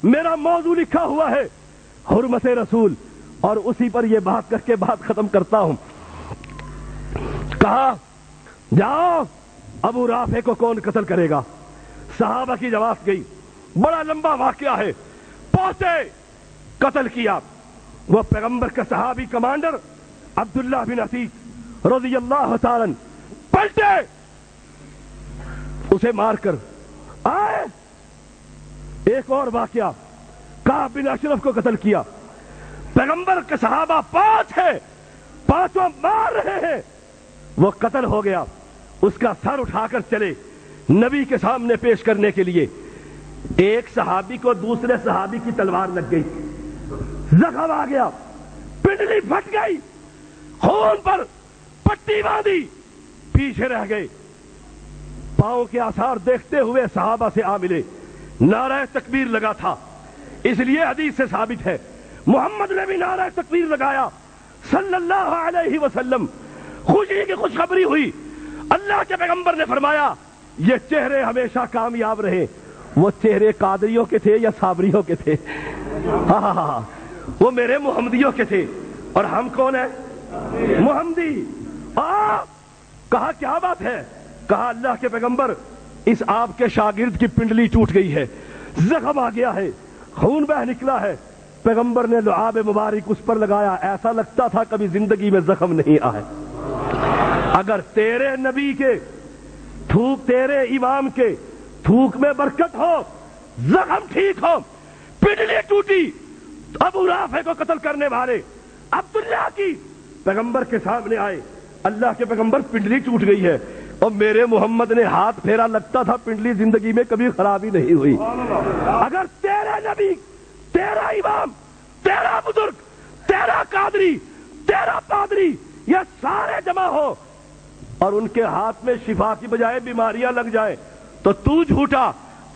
میرا موضوع لکھا ہوا ہے حرمت رسول، اور اسی پر یہ بات کر کے بات ختم کرتا ہوں۔ کہا جاؤ ابو رافع کو کون قتل کرے گا؟ صحابہ کی جواب گئی، بڑا لمبا واقعہ ہے، پہنچے، قتل کیا۔ وہ پیغمبر کا صحابی کمانڈر عبداللہ بن عتیق رضی اللہ تعالیٰ عنہ پلٹے، اسے مار کر آئے۔ ایک اور واقعہ، کعب بن اشرف کو قتل کیا۔ پیغمبر کے صحابہ 5 ہیں، 5 مار رہے ہیں، وہ قتل ہو گیا۔ اس کا سر اٹھا کر چلے نبی کے سامنے پیش کرنے کے لیے، ایک صحابی کو دوسرے صحابی کی تلوار لگ گئی، زخم آ گیا، پنڈلی پھٹ گئی، خون پر پٹی باندھی، پیچھے رہ گئے، پاؤں کے آثار دیکھتے ہوئے صحابہ سے آ ملے، نعرہ تکبیر لگا تھا، اس لیے حدیث سے ثابت ہے محمد نے بھی نعرہ تکبیر لگایا صلی اللہ علیہ وسلم۔ خوشی کی خوشخبری ہوئی، اللہ کے پیغمبر نے فرمایا یہ چہرے ہمیشہ کامیاب رہے۔ وہ چہرے قادریوں کے تھے یا صابریوں کے تھے؟ ہاں، وہ میرے محمدیوں کے تھے، اور ہم کون ہیں؟ محمدی۔ کہا کیا بات ہے؟ کہا اللہ کے پیغمبر، اس آپ کے شاگرد کی پنڈلی ٹوٹ گئی ہے، زخم آ گیا ہے، خون بہ نکلا ہے۔ پیغمبر نے لعاب مبارک اس پر لگایا، ایسا لگتا تھا کبھی زندگی میں زخم نہیں آئے۔ اگر تیرے نبی کے تھوک، تیرے امام کے تھوک میں برکت ہو، زخم ٹھیک ہو، پنڈلی ٹوٹی، ابو رافع کو قتل کرنے والے عبداللہ کی پیغمبر کے سامنے آئے، اللہ کے پیغمبر پنڈلی ٹوٹ گئی ہے، اور میرے محمد نے ہاتھ پھیرا، لگتا تھا پنڈلی زندگی میں کبھی خرابی نہیں ہوئی۔ اگر تیرا نبی، تیرا امام، تیرا بزرگ، تیرا قادری 13 پادری یہ سارے جمع ہو اور ان کے ہاتھ میں شفا کی بجائے بیماریاں لگ جائیں تو تو جھوٹا،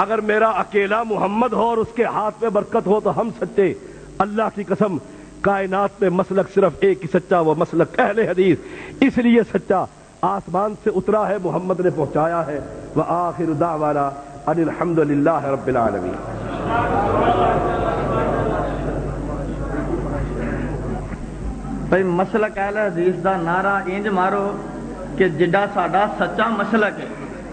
اگر میرا اکیلا محمد ہو اور اس کے ہاتھ میں برکت ہو تو ہم سچے۔ اللہ کی قسم کائنات میں مسلک صرف ایک ہی سچا، وہ مسلک اہل حدیث، اس لیے سچا آسمان سے اترا ہے، محمد نے پہنچایا ہے۔ وآخر دعوانا ان الحمد للہ رب العالمین۔ بھائی مسلک اہل حدیث دا نعرہ انج مارو کہ جڈا ساڈا سچا مسلک ہے۔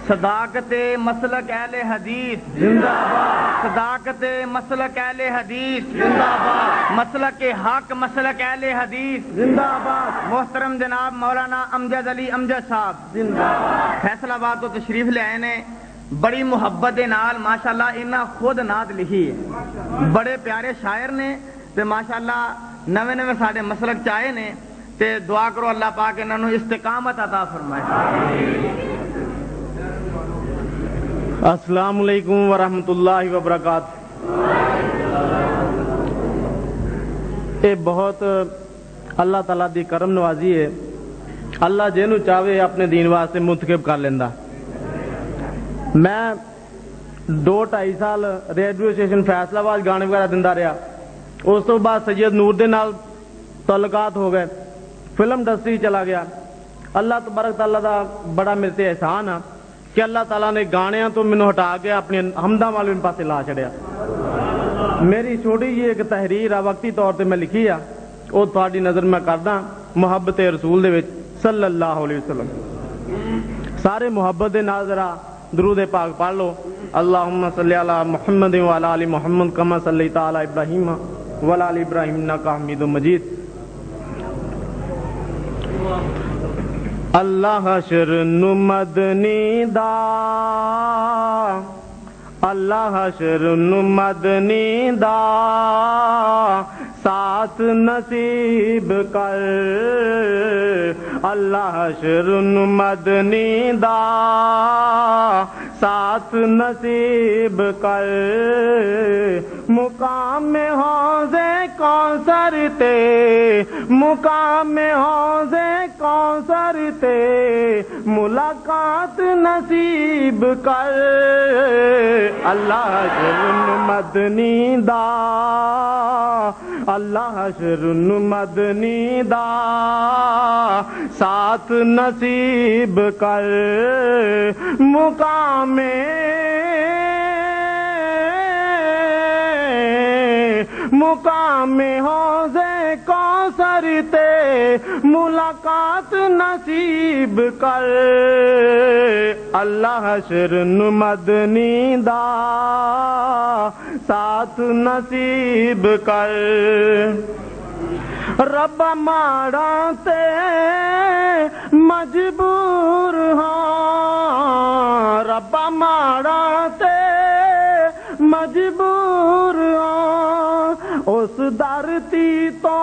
صداقت مسلک اہل حدیث زندہ باد، صداقت مسلک اہل حدیث زندہ باد، مسلک حق مسلک اہل حدیث زندہ باد۔ محترم جناب مولانا امجد علی امجد صاحب زندہ باد فیصل آباد تو تشریف لے آئے نے، بڑی محبت دے نال ماشاءاللہ انہاں خود نعت لکھی ہے، بڑے پیارے شاعر نے تے ماشاءاللہ نویں نویں ساڈے مسلک چاہے نے تے دعا کرو اللہ پاک انہاں نو استقامت عطا فرمائے۔ السلام علیکم ورحمۃ اللہ وبرکاتہ۔ یہ بہت اللہ تعالیٰ دی کرم نوازی ہے، اللہ جنوں چاہے اپنے دین واسطے منتخب کر لینا۔ میں 2-2.5 سال ریڈیو اسٹیشن فیصل آباد گانے وغیرہ دیندا رہا، اس تو بعد سید نور دے نال تعلقات ہو گئے، فلم انڈسٹری چلا گیا۔ اللہ تبارک تعالیٰ دا بڑا میرے تے احسان ہے کہ اللہ تعالیٰ نے گانیاں تو مینوں ہٹا کے اپنے حمداں والے پاسے لا چھڑیا۔ میری چھوٹی جی ایک تحریر ہے وقتی طور تے میں لکھی ہے، وہ تھوڑی نظر میں کردا محبت رسول دے وچ صلی اللہ علیہ وسلم۔ سارے محبت دے نال ذرا درود پاک پڑھ لو۔ اللہم صلی علی محمد وعلی آل محمد کما صلیت علی ابراہیم وعلی آل ابراہیم انک حمید مجید۔ اللہ حشر نو مدنی دا، اللہ حشر نو مدنی دا ساتھ نصیب کر، اللہ حشر نو مدنی دا ساتھ نصیب کر، مقام حوض کوثر تے، مقام حوض کوثر تے ملاقات نصیب کر، اللہ حشر مدنی دا، اللہ حشر مدنی دا ساتھ نصیب کر، مقام مقام حوض کوثر تے ملاقات نصیب کر، اللہ حشر مدنی دا ساتھ نصیب کر، رب ماڑا تے مجبور ہاں، رب ماڑا تے مجبور ہاں، اس دھرتی تو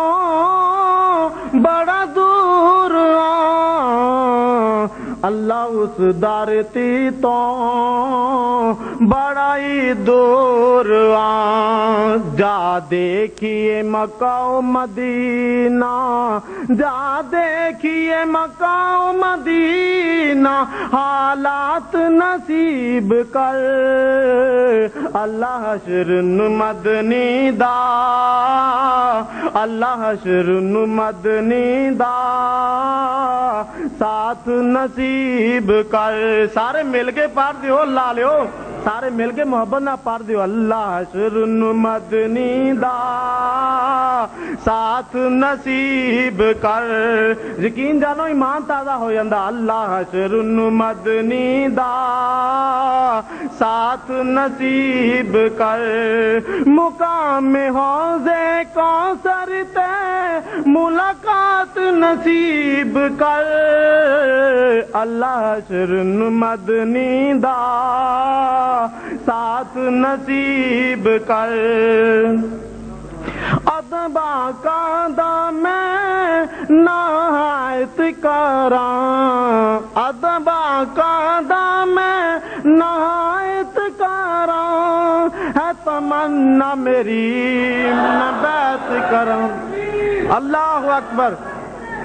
بڑا دور ہاں، اللہ اس دھرتی تو بڑا ہی دور ہاں، جا دیکھیے مکہ و مدینہ، جا دیکھیے مکہ و مدینہ، حالات نصیب کر، اللہ حشر مدنی دا، اللہ حشر مدنی دا ساتھ نصیب کر۔ سارے مل کے پڑھ دیو، لا لیو، سارے مل کے محبت نہ پڑھ دیو، اللہ حشر مدنی دا ساتھ نصیب کر، یقین جانو ایمان تازہ ہو جاندہ، اللہ حشر مدنی دا ساتھ نصیب کر، مقام حوض کوثر تے ملاقات نصیب کر، اللہ حشر مدنی دا ساتھ نصیب کر، ادبا کا دا میں نہایت کراں، ادبا کا دا میں نہایت کراں، ہے تمنا میری میں بیعت کراں، اللہ اکبر،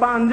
5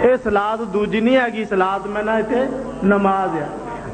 ਇਹ ਸਲਾਦ ਦੂਜੀ ਨਹੀਂ ਹੈਗੀ, ਸਲਾਦ ਮੈਂ ਨਾ ਇੱਥੇ ਨਮਾਜ਼ ਆ।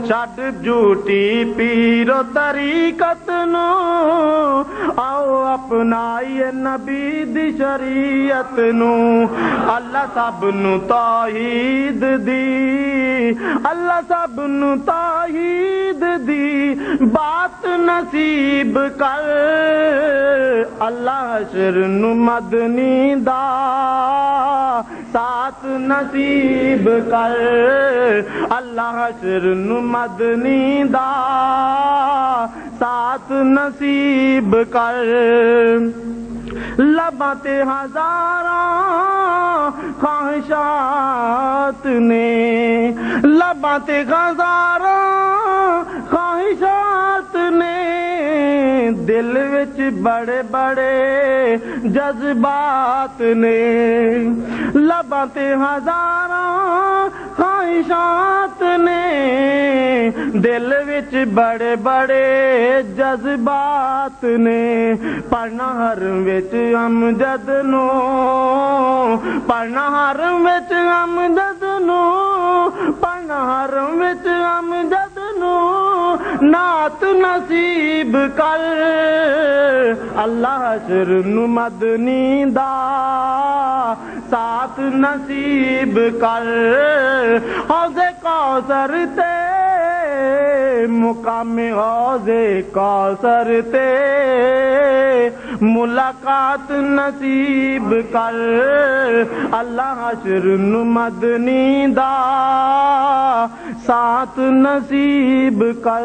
ਛੱਡ ਝੂਠੀ ਪੀਰੋ ਤਰੀਕਤ ਨੂੰ, ਆਓ ਅਪਣਾਈਏ ਨਬੀ ਦੀ ਸ਼ਰੀਅਤ ਨੂੰ। ਅੱਲਾ ਸਭ ਨੂੰ ਤੌਹੀਦ ਦੀ, ਅੱਲਾ ਸਭ ਨੂੰ ਤੌਹੀਦ ਦੀ ਬਾਤ ਨਸੀਬ ਕਰ। ਅੱਲਾ ਹਸ਼ਰ ਨੂੰ ਮਦਨੀ ਦਾ ਸਾਥ ਨਸੀਬ ਕਰ। ਅੱਲਾ ਹਸ਼ਰ ਨੂੰ ਮਦਨੀ ਦਾ ਸਾਥ ਨਸੀਬ ਕਰ। ਲਬਾਂ ਤੇ ਹਜ਼ਾਰਾਂ ਖਾਹਿਸ਼ਾਤ ਨੇ, ਲਬਾਂ ਤੇ ਹਜ਼ਾਰਾਂ ਖਾਹਿਸ਼ਾਤ ਨੇ, ਦਿਲ ਵਿੱਚ ਬੜੇ ਬੜੇ ਜਜ਼ਬਾਤ ਨੇ। ਲਬਾਂ ਤੇ ਹਜ਼ਾਰਾਂ ਖਾਹਿਸ਼ਾਤ ਨੇ, ਦਿਲ ਵਿੱਚ ਬੜੇ ਬੜੇ ਜਜ਼ਬਾਤ ਨੇ। ਪੜਨਾ ਹਰਮ ਵਿੱਚ ਅਮਜਦ ਨੂੰ, ਪੜਨਾ ਹਰਮ ਵਿੱਚ ਅਮਜਦ ਨੂੰ, ਪੜਨਾ ਹਰਮ ਵਿੱਚ ਅਮਜਦ ਨੂੰ ਨਾਤ ਨਸੀਬ ਕਰ। ਅੱਲਾ ਹਸ਼ਰ ਨੂੰ ਮਦਨੀ ਦਾ ਸਾਥ ਨਸੀਬ ਕਰ। ਹੌਜ਼ੇ ਕੌਸਰ ਤੇ ਮੁਕਾਮੇ ਹੌਜ਼ੇ ਕੌਸਰ ਤੇ ਮੁਲਾਕਾਤ ਨਸੀਬ ਕਰ। ਅੱਲਾ ਹਸ਼ਰ ਨੂੰ ਮਦਨੀ ਦਾ ਸਾਥ ਨਸੀਬ ਕਰ।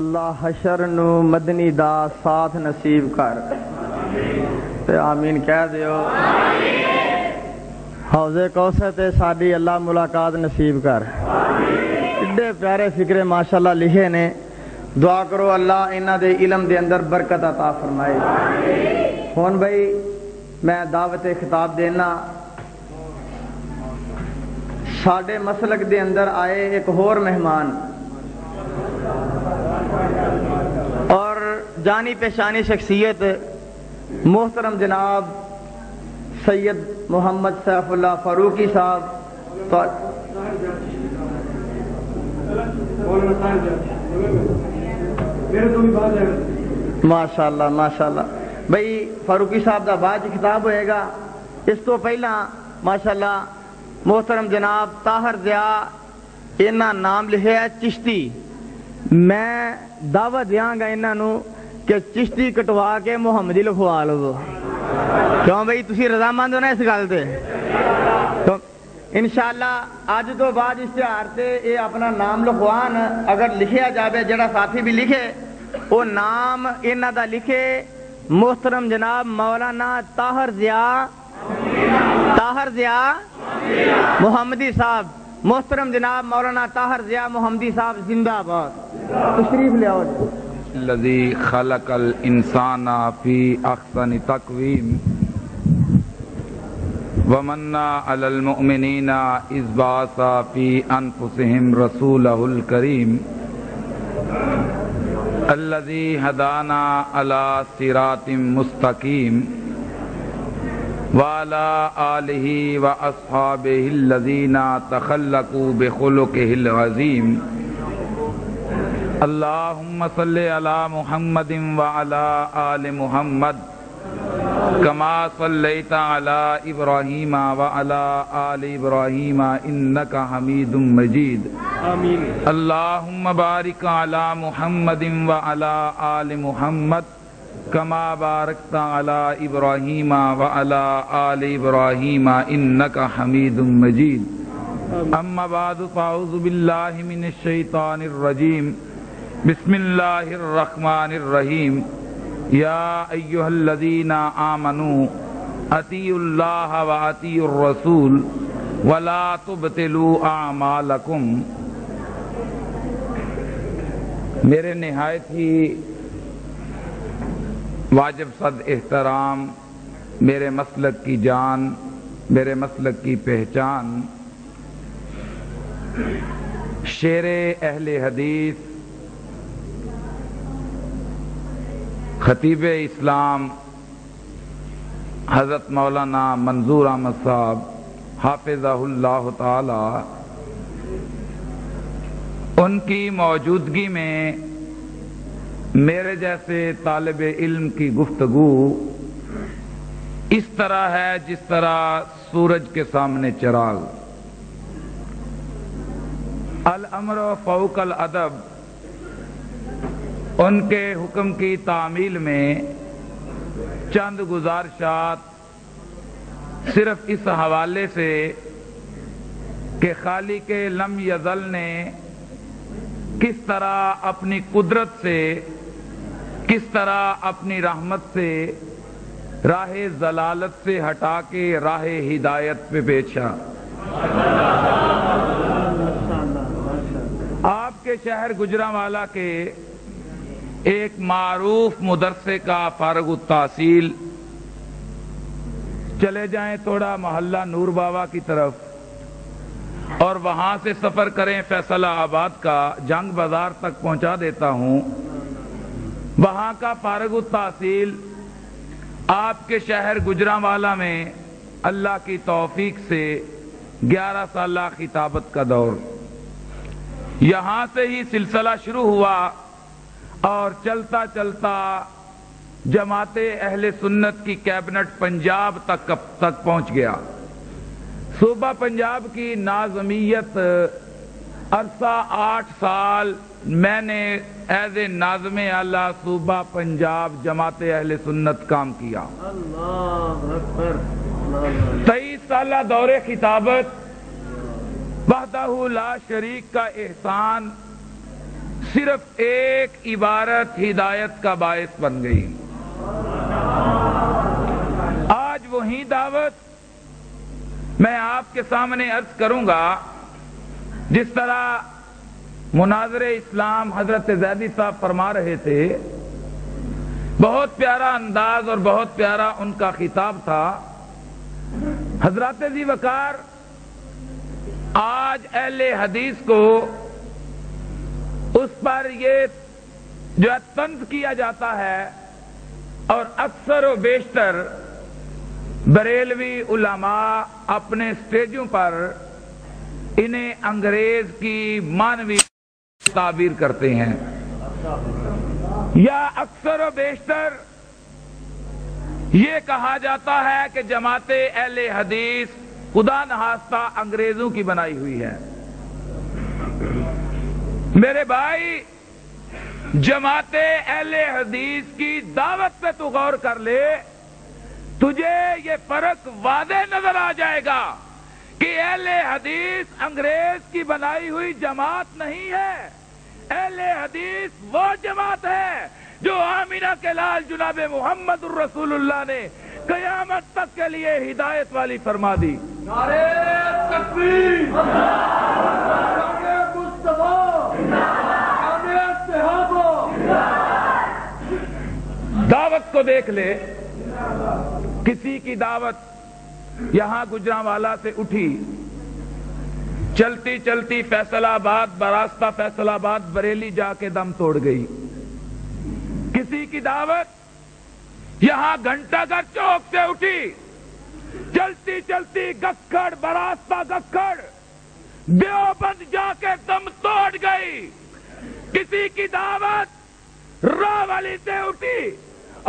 اللہ حشر نو مدنی دا ساتھ نصیب کر تے آمین کہہ دیو۔ حوضے کوثر تے ساڈی اللہ ملاقات نصیب کر۔ ایڈے پیارے فکرے ماشاءاللہ لکھے نے، دعا کرو اللہ انہاں دے علم دے اندر برکت عطا فرمائے۔ ہن بھائی میں دعوت خطاب دینا، ساڈے مسلک دے اندر آئے ایک اور مہمان اور جانی پہچانی شخصیت محترم جناب سید محمد سیف اللہ فاروقی صاحب۔ ماشاءاللہ ماشاءاللہ بھائی فاروقی صاحب دا بعد خطاب ہوئے گا۔ اس تو پہلا ماشاءاللہ محترم جناب طاہر ضیاء انہاں نام لکھے ہے چشتی۔ میں دعوت دیاں گا انہاں نو کہ چشتی کٹوا کے محمدی لکھوا لو۔ کیوں بھائی تسی رضامند ہو نا اس گل تے؟ تو انشاءاللہ اج تو بعد اشتہار تے اے اپنا نام لکھوان، اگر لکھیا جاوے جڑا ساتھی بھی لکھے وہ نام انہاں دا لکھے محترم جناب مولانا طاہر ضیاء محمدی صاحب۔ محترم جناب مولانا طاہر ضیاء محمدی صاحب زندہ باد، تشریف لے آؤ۔ الذي خلق الانسان في احسن تقويم ومن على المؤمنين اذ بعث في انفسهم رسوله الكريم الذي هدانا على صراط مستقيم وعلى آله وأصحابه الذين تخلقوا بخلقه العظيم اللهم صل على محمد وعلى آل محمد كما صليت على إبراهيم وعلى آل إبراهيم إنك حميد مجيد آمين اللهم بارك على محمد وعلى آل محمد كما باركت على إبراهيم وعلى آل إبراهيم إنك حميد مجيد أما بعد فأعوذ بالله من الشيطان الرجيم بسم الله الرحمن الرحيم يا أيها الذين آمنوا أطيعوا الله وأطيعوا الرسول ولا تبطلوا أعمالكم۔ میرے نہایت ہی واجب صد احترام، میرے مسلک کی جان، میرے مسلک کی پہچان، شیر اہل حدیث خطیب اسلام حضرت مولانا منظور احمد صاحب حافظہ اللہ تعالی، ان کی موجودگی میں میرے جیسے طالب علم کی گفتگو اس طرح ہے جس طرح سورج کے سامنے چراغ۔ الامر فوق الادب، ان کے حکم کی تعمیل میں چند گزارشات صرف اس حوالے سے کہ خالق لم یزل نے کس طرح اپنی قدرت سے، کس طرح اپنی رحمت سے راہ ضلالت سے ہٹا کے راہ ہدایت پہ بھیجا۔ آپ کے شہر گجرانوالہ کے ایک معروف مدرسے کا فارغ التحصیل، چلے جائیں تھوڑا محلہ نور بابا کی طرف اور وہاں سے سفر کریں فیصلہ آباد کا، جنگ بازار تک پہنچا دیتا ہوں۔ وہاں کا فارغ التحصیل آپ کے شہر گجرانوالہ میں اللہ کی توفیق سے 11 سالہ خطابت کا دور، یہاں سے ہی سلسلہ شروع ہوا اور چلتا چلتا جماعت اہل سنت کی کیبنٹ پنجاب تک پہنچ گیا۔ صوبہ پنجاب کی ناظمیت عرصہ 8 سال میں نے ایز اے ناظم اعلیٰ صوبہ پنجاب جماعت اہل سنت کام کیا۔ 23 سالہ دور خطابت وحدہ لا شریک کا احسان صرف ایک عبارت ہدایت کا باعث بن گئی۔ آج وہی دعوت میں آپ کے سامنے عرض کروں گا، جس طرح مناظر اسلام حضرت زیدی صاحب فرما رہے تھے، بہت پیارا انداز اور بہت پیارا ان کا خطاب تھا۔ حضرات ذی وقار، آج اہل حدیث کو اس پر یہ جو طنز کیا جاتا ہے اور اکثر و بیشتر بریلوی علماء اپنے سٹیجوں پر انہیں انگریز کی مانوی تعبیر کرتے ہیں، یا اکثر و بیشتر یہ کہا جاتا ہے کہ جماعت اہل حدیث خدا نخواستہ انگریزوں کی بنائی ہوئی ہے۔ میرے بھائی، جماعت اہل حدیث کی دعوت پہ تو غور کر لے، تجھے یہ فرق واضح نظر آ جائے گا کہ اہل حدیث انگریز کی بنائی ہوئی جماعت نہیں ہے۔ اہل حدیث وہ جماعت ہے جو آمینہ کے لال جناب محمد الرسول اللہ نے قیامت تک کے لیے ہدایت والی فرما دی۔ نعرہ تکبیر، نعرہ مصطفیٰ، نعرہ صحابہ۔ دعوت کو دیکھ لے، کسی کی دعوت یہاں گجرانوالہ سے اٹھی، چلتی چلتی فیصل آباد براستہ فیصل آباد بریلی جا کے دم توڑ گئی۔ کسی کی دعوت یہاں گھنٹہ گھر چوک سے اٹھی، چلتی چلتی گکھڑ براستہ گکھڑ دیوبند جا کے دم توڑ گئی۔ کسی کی دعوت راولی سے اٹھی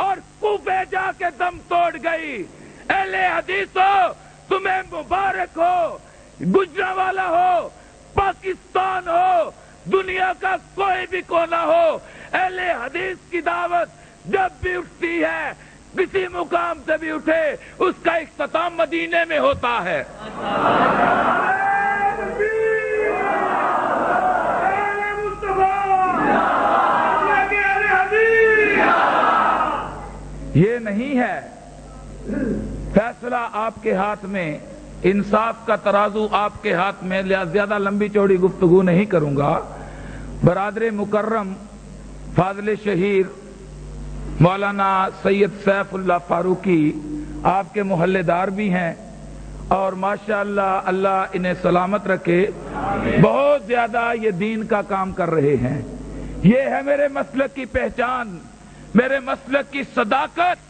اور کوفے جا کے دم توڑ گئی۔ اہل حدیث ہو، تمہیں مبارک ہو، گجرانوالہ ہو، پاکستان ہو، دنیا کا کوئی بھی کونا ہو، اہل حدیث کی دعوت جب بھی اٹھتی ہے، کسی مقام سے بھی اٹھے، اس کا اختتام مدینے میں ہوتا ہے۔ یہ نہیں ہے فیصلہ آپ کے ہاتھ میں، انصاف کا ترازو آپ کے ہاتھ میں، لہذا زیادہ لمبی چوڑی گفتگو نہیں کروں گا۔ برادر مکرم فاضل شہیر مولانا سید سیف اللہ فاروقی آپ کے محلے دار بھی ہیں اور ماشاءاللہ اللہ انہیں سلامت رکھے، بہت زیادہ یہ دین کا کام کر رہے ہیں۔ یہ ہے میرے مسلک کی پہچان، میرے مسلک کی صداقت۔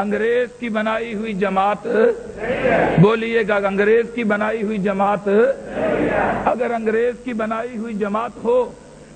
انگریز کی بنائی ہوئی جماعت، بولیے گا انگریز کی بنائی ہوئی جماعت، اگر انگریز کی بنائی ہوئی جماعت ہو،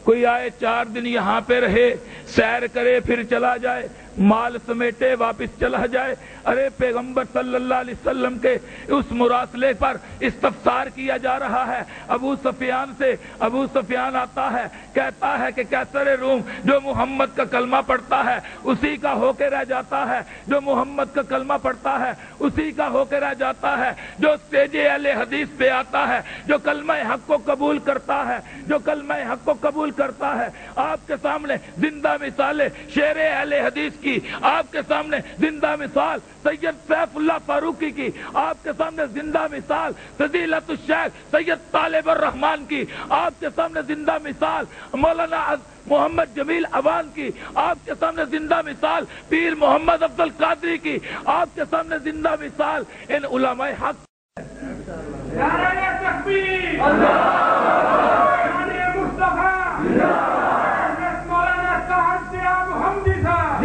کوئی آئے 4 دن یہاں پہ رہے، سیر کرے، پھر چلا جائے، مال سمیٹے واپس چلا جائے، ارے پیغمبر صلی اللہ علیہ وسلم کے اس مراسلے پر استفسار کیا جا رہا ہے ابو سفیان سے، ابو سفیان آتا ہے کہتا ہے کہ قیصر روم جو محمد کا کلمہ پڑھتا ہے اسی کا ہو کے رہ جاتا ہے، جو محمد کا کلمہ پڑھتا ہے اسی کا ہو کے رہ جاتا ہے، جو سٹیج اہل حدیث پہ آتا ہے، جو کلمہ حق کو قبول کرتا ہے، جو کلمہ حق کو قبول کرتا ہے، آپ کے سامنے زندہ مثال شیر اہل حدیث کی، آپ کے سامنے زندہ مثال سید سیف اللہ فاروقی کی، آپ کے سامنے زندہ مثال فضیلت الشیخ سید طالب الرحمن کی، آپ کے سامنے زندہ مثال مولانا محمد جمیل اوان کی، آپ کے سامنے زندہ مثال پیر محمد افضل قادری کی، آپ کے سامنے زندہ مثال ان علماء حق۔ نعرہ تکبیر، نعرہ مصطفیٰ، مولانا صاحب ضیاء محمدی صاحب۔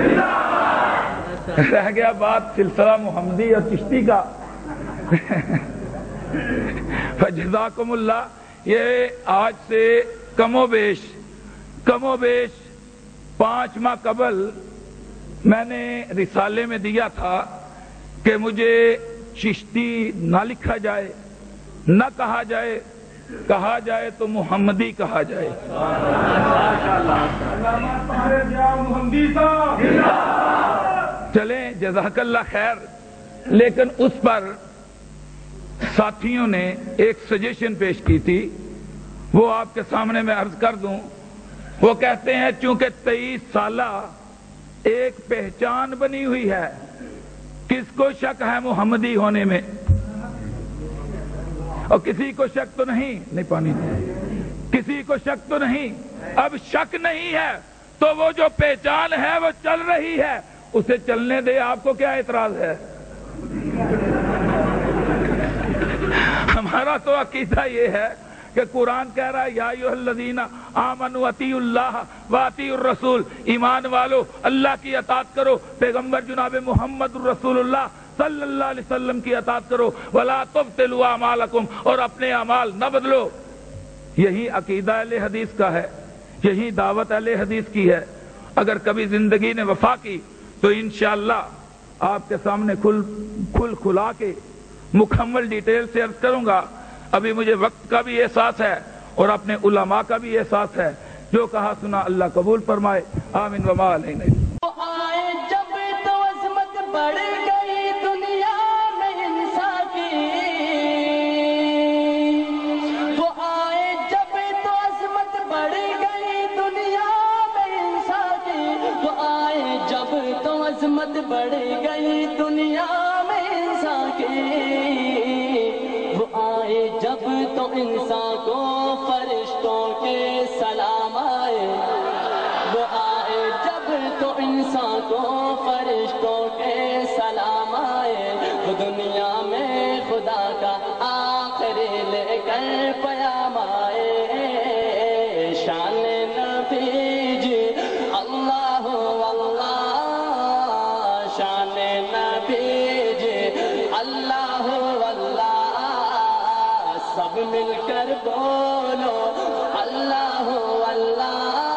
رہ گیا بات سلسلہ محمدی اور چشتی کا۔ فجزاکم اللہ، یہ آج سے کم و بیش 5 ماہ قبل میں نے رسالے میں دیا تھا کہ مجھے چشتی نہ لکھا جائے، نہ کہا جائے، کہا جائے تو محمدی کہا جائے۔ چلیں جزاک اللہ خیر، لیکن اس پر ساتھیوں نے ایک سجیشن پیش کی تھی، وہ آپ کے سامنے میں عرض کر دوں۔ وہ کہتے ہیں چونکہ 23 سالہ ایک پہچان بنی ہوئی ہے، کس کو شک ہے محمدی ہونے میں؟ اور کسی کو شک تو نہیں پانی کسی کو شک تو نہیں، اب شک نہیں ہے تو وہ جو پہچان ہے وہ چل رہی ہے، اسے چلنے دے، آپ کو کیا اعتراض ہے؟ ہمارا تو عقیدہ یہ ہے کہ قرآن کہہ رہا ہے یا ایھا الذین آمنوا اطیعوا اللہ واطیعوا الرسول، ایمان والو اللہ کی اطاعت کرو، پیغمبر جناب محمد رسول اللہ صلی اللہ علیہ وسلم کی اطاعت کرو، ولا تبطلوا اعمالکم، اور اپنے اعمال نہ بدلو۔ یہی عقیدہ اہل حدیث کا ہے، یہی دعوت اہل حدیث کی ہے۔ اگر کبھی زندگی نے وفا کی تو انشاءاللہ آپ کے سامنے کھلا کے مکمل ڈیٹیل سے عرض کروں گا۔ ابھی مجھے وقت کا بھی احساس ہے اور اپنے علماء کا بھی احساس ہے، جو کہا سنا اللہ قبول فرمائے، آمین وما علینا۔ آئے جب تو عظمت بڑھ گئی دنیا میں انسان کی، وہ آئے جب تو عظمت بڑھ گئی دنیا میں انسان کی، وہ آئے جب تو عظمت بڑھ گئی دنیا میں انسان کی، وہ آئے جب تو انسان کو فرشتوں کے سلام آئے، وہ آئے جب تو انسان کو فرشتوں کے سلام آئے، وہ دنیا میں خدا کا آخری لے کر پیام آئے، شان نبی جی اللہ اللہ، شان نبی جی اللہ اللہ، سب مل کر بولو اللہ اللہ۔